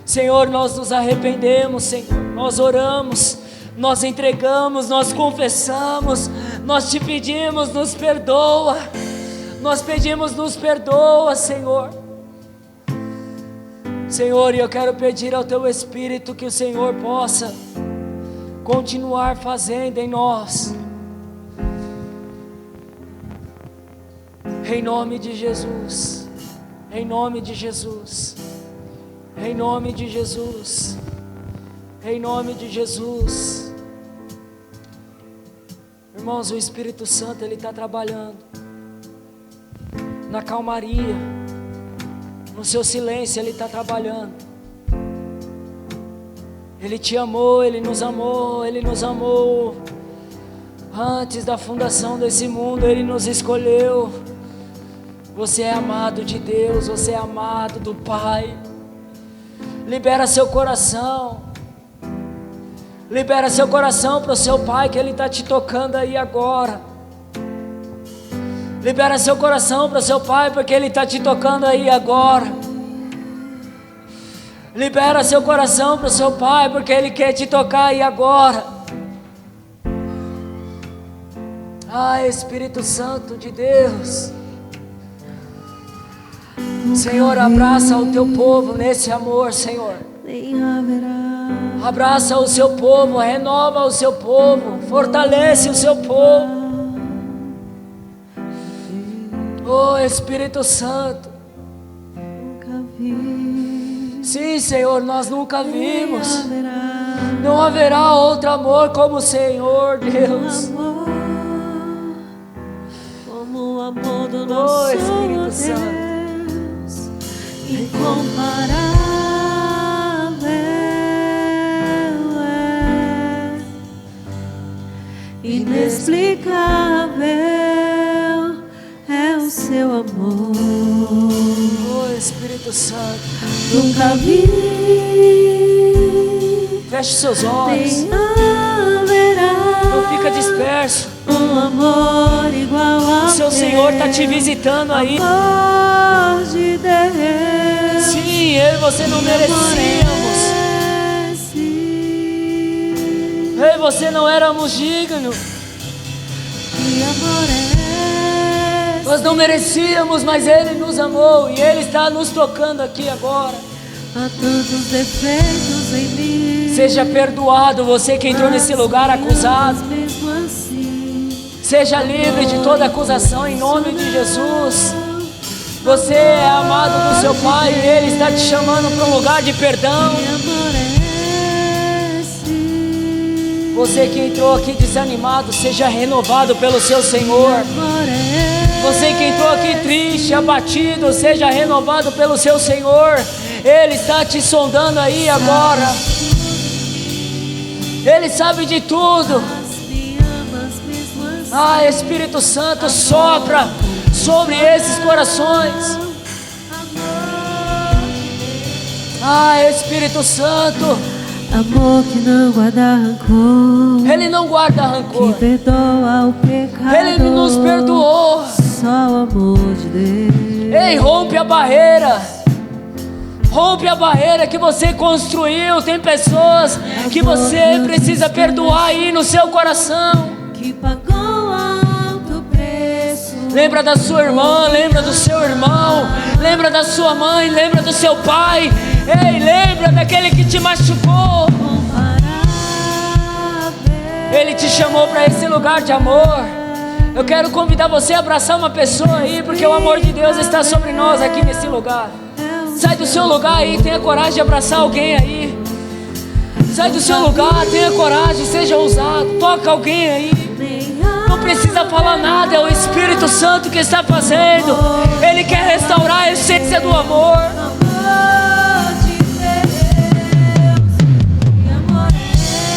Senhor, nós nos arrependemos, Senhor, nós oramos, nós entregamos, nós confessamos, nós te pedimos, nos perdoa, nós pedimos, nos perdoa, Senhor. Senhor, e eu quero pedir ao Teu Espírito que o Senhor possa continuar fazendo em nós, em nome de Jesus, em nome de Jesus, em nome de Jesus, em nome de Jesus. Irmãos, o Espírito Santo, Ele está trabalhando na calmaria, no seu silêncio Ele está trabalhando. Ele te amou, Ele nos amou, Ele nos amou antes da fundação desse mundo, Ele nos escolheu. Você é amado de Deus, você é amado do Pai. Libera seu coração, libera seu coração para o seu Pai, que Ele está te tocando aí agora. Libera seu coração para o seu Pai, porque Ele está te tocando aí agora. Libera seu coração para o seu Pai, porque Ele quer te tocar aí agora. Ah, Espírito Santo de Deus. Senhor, abraça o teu povo nesse amor, Senhor. Abraça o seu povo, renova o seu povo, fortalece o seu povo. Oh, Espírito Santo. Sim, Senhor, nós nunca vimos. Não haverá outro amor como o Senhor, Deus. Como o amor do nosso Espírito Santo. Deus, incomparável é, inexplicável é o seu amor. Oh, Espírito Santo. Nunca vi, Feche seus olhos. nem haverá Não fica disperso. um amor igual ao O seu Senhor está te visitando aí. amor de Deus. Sim, eu e você não merecíamos. Eu e você não éramos dignos. Que amor é Nós não merecíamos, mas Ele nos amou. E Ele está nos tocando aqui agora. há tantos defeitos em mim. Seja perdoado, você que entrou nesse lugar acusado. Mas mesmo assim, Seja livre de toda acusação em nome de Jesus. Você é amado do seu Pai e Ele está te chamando para um lugar de perdão. que amor é esse? Você que entrou aqui desanimado, seja renovado pelo seu Senhor. Amor é Você que entrou aqui triste, abatido, seja renovado pelo seu Senhor. Ele está te sondando aí agora. Ele sabe de tudo. me amas mesmo assim. Ah, Espírito Santo, sopra sobre esses corações. Ah, Espírito Santo, Amor que não guarda rancor, Ele não guarda rancor. que perdoa o pecado. Ele nos perdoou. Só o amor de Deus. Ei, rompe a barreira. Rompe a barreira que você construiu. Tem pessoas que você precisa perdoar aí no seu coração. Que pagou alto preço. Lembra da sua irmã, lembra do seu irmão, lembra da sua mãe, lembra do seu pai. Ei, lembra daquele que te machucou. Ele te chamou para esse lugar de amor. Eu quero convidar você a abraçar uma pessoa aí, porque o amor de Deus está sobre nós aqui nesse lugar. Sai do seu lugar aí, tenha coragem de abraçar alguém aí. Sai do seu lugar, tenha coragem, seja ousado, toca alguém aí. Não precisa falar nada, é o Espírito Santo que está fazendo. Ele quer restaurar a essência do amor.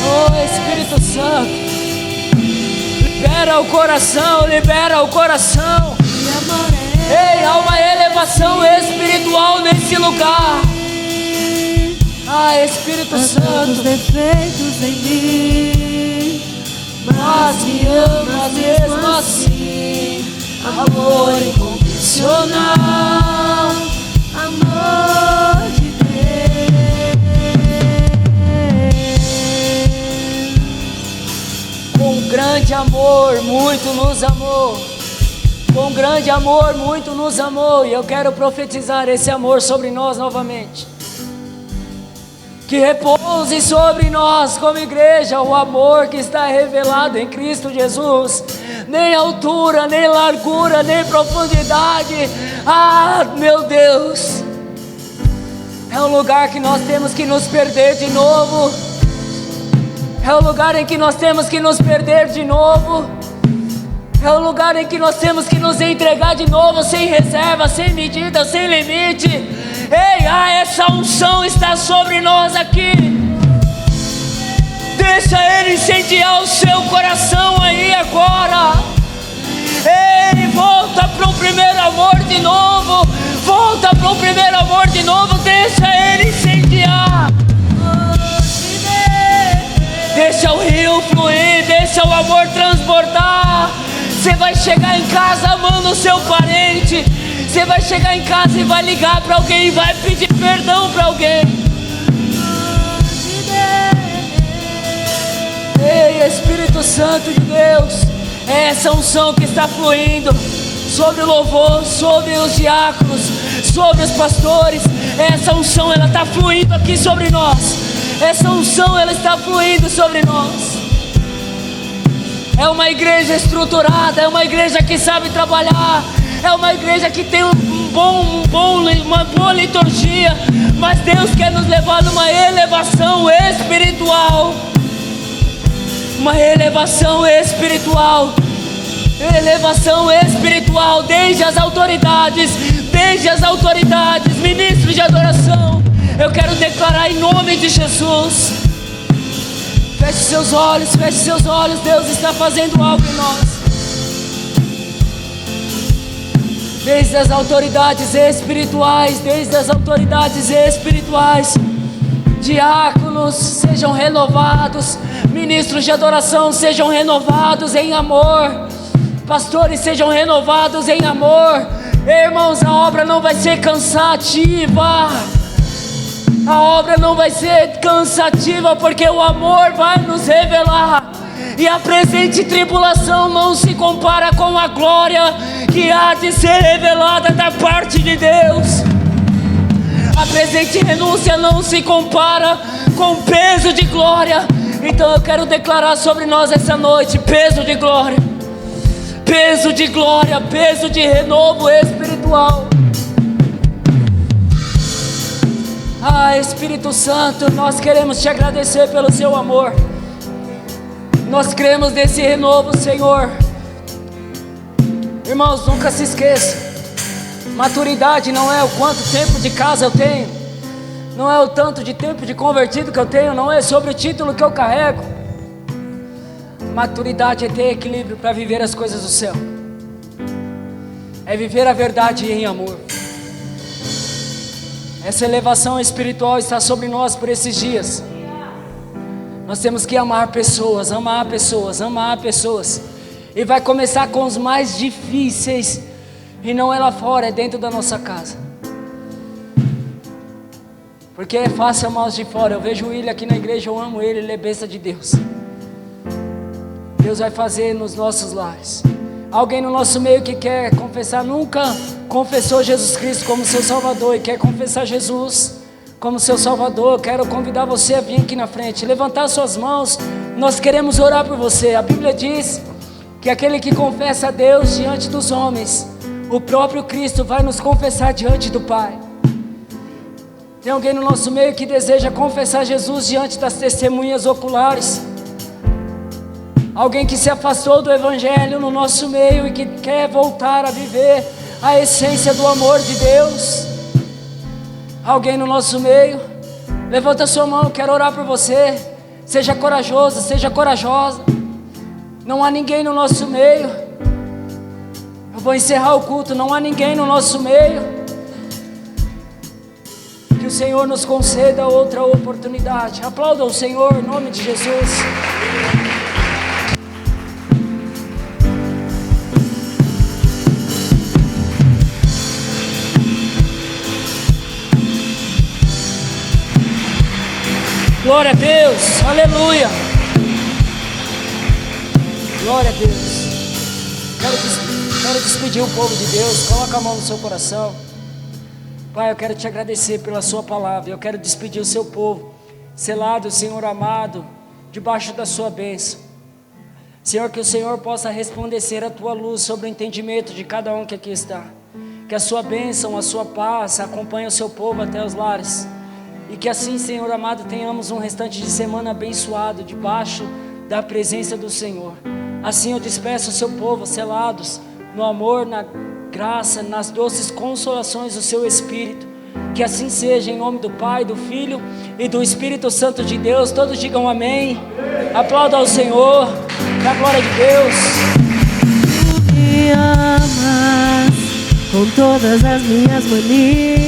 Oh, Espírito Santo, libera o coração, libera o coração. Ei, há uma elevação espiritual nesse lugar. Ah, Espírito Os Santo, defeitos em mim, mas me amas mesmo assim. Amor incondicional, amor de Deus. com grande amor, muito nos amou. Com grande amor, muito nos amou. E eu quero profetizar esse amor sobre nós novamente. Que repouse sobre nós como igreja o amor que está revelado em Cristo Jesus. Nem altura, nem largura, nem profundidade. Ah, meu Deus. É um lugar que nós temos que nos perder de novo. É um lugar em que nós temos que nos perder de novo. É um lugar em que nós temos que nos entregar de novo, sem reserva, sem medida, sem limite. Ei, essa unção está sobre nós aqui. Deixa Ele incendiar o seu coração aí agora. Ei, volta para o primeiro amor de novo. Volta para o primeiro amor de novo. Deixa Ele incendiar. Deixa o rio fluir, deixa o amor transbordar. Você vai chegar em casa amando o seu parente. Você vai chegar em casa e vai ligar para alguém e vai pedir perdão para alguém. Ei, Espírito Santo de Deus, É essa unção que está fluindo sobre o louvor, sobre os diáconos, sobre os pastores. Essa unção, ela está fluindo aqui sobre nós. Essa unção, ela está fluindo sobre nós. É uma igreja estruturada, é uma igreja que sabe trabalhar, é uma igreja que tem uma boa liturgia, mas Deus quer nos levar numa elevação espiritual. Uma elevação espiritual. Elevação espiritual desde as autoridades, ministros de adoração. Eu quero declarar em nome de Jesus. Feche seus olhos, Deus está fazendo algo em nós. Desde as autoridades espirituais, diáconos sejam renovados, ministros de adoração sejam renovados em amor, pastores sejam renovados em amor. Irmãos, a obra não vai ser cansativa. A obra não vai ser cansativa, porque o amor vai nos revelar. E a presente tribulação não se compara com a glória que há de ser revelada da parte de Deus. A presente renúncia não se compara com o peso de glória. Então eu quero declarar sobre nós essa noite: peso de glória, peso de glória, peso de renovo espiritual. Ah, Espírito Santo, nós queremos te agradecer pelo seu amor. Nós cremos nesse renovo, Senhor. Irmãos, nunca se esqueça: maturidade não é o quanto tempo de casa eu tenho, não é o tanto de tempo de convertido que eu tenho, não é sobre o título que eu carrego. Maturidade é ter equilíbrio para viver as coisas do céu, é viver a verdade em amor. Essa elevação espiritual está sobre nós por esses dias. Nós temos que amar pessoas. E vai começar com os mais difíceis. E não é lá fora, é dentro da nossa casa. Porque é fácil amar os de fora. Eu vejo o William aqui na igreja, eu amo ele, ele é besta de Deus. Deus vai fazer nos nossos lares. Alguém no nosso meio que quer confessar, nunca confessou Jesus Cristo como seu Salvador e quer confessar Jesus como seu Salvador, quero convidar você a vir aqui na frente, levantar suas mãos. Nós queremos orar por você. A Bíblia diz que aquele que confessa a Deus diante dos homens, o próprio Cristo vai nos confessar diante do Pai. Tem alguém no nosso meio que deseja confessar Jesus diante das testemunhas oculares? Alguém que se afastou do Evangelho no nosso meio e que quer voltar a viver a essência do amor de Deus? Alguém no nosso meio? Levanta sua mão, quero orar por você. Seja corajoso, seja corajosa. Não há ninguém no nosso meio. Eu vou encerrar o culto, não há ninguém no nosso meio. Que o Senhor nos conceda outra oportunidade. Aplauda o Senhor em nome de Jesus. Glória a Deus, aleluia. Glória a Deus. Quero despedir o povo de Deus. Coloca a mão no seu coração. Pai, eu quero te agradecer pela sua palavra. Eu quero despedir o seu povo, selado, Senhor amado, debaixo da sua bênção. Senhor, que o Senhor possa resplandecer a tua luz sobre o entendimento de cada um que aqui está. Que a sua bênção, a sua paz acompanhe o seu povo até os lares. E que assim, Senhor amado, tenhamos um restante de semana abençoado, debaixo da presença do Senhor. Assim eu despeço o seu povo, selados no amor, na graça, nas doces consolações do seu Espírito. Que assim seja, em nome do Pai, do Filho e do Espírito Santo de Deus. Todos digam amém. Aplauda ao Senhor, da glória de Deus. Tu me amas com todas as minhas manias.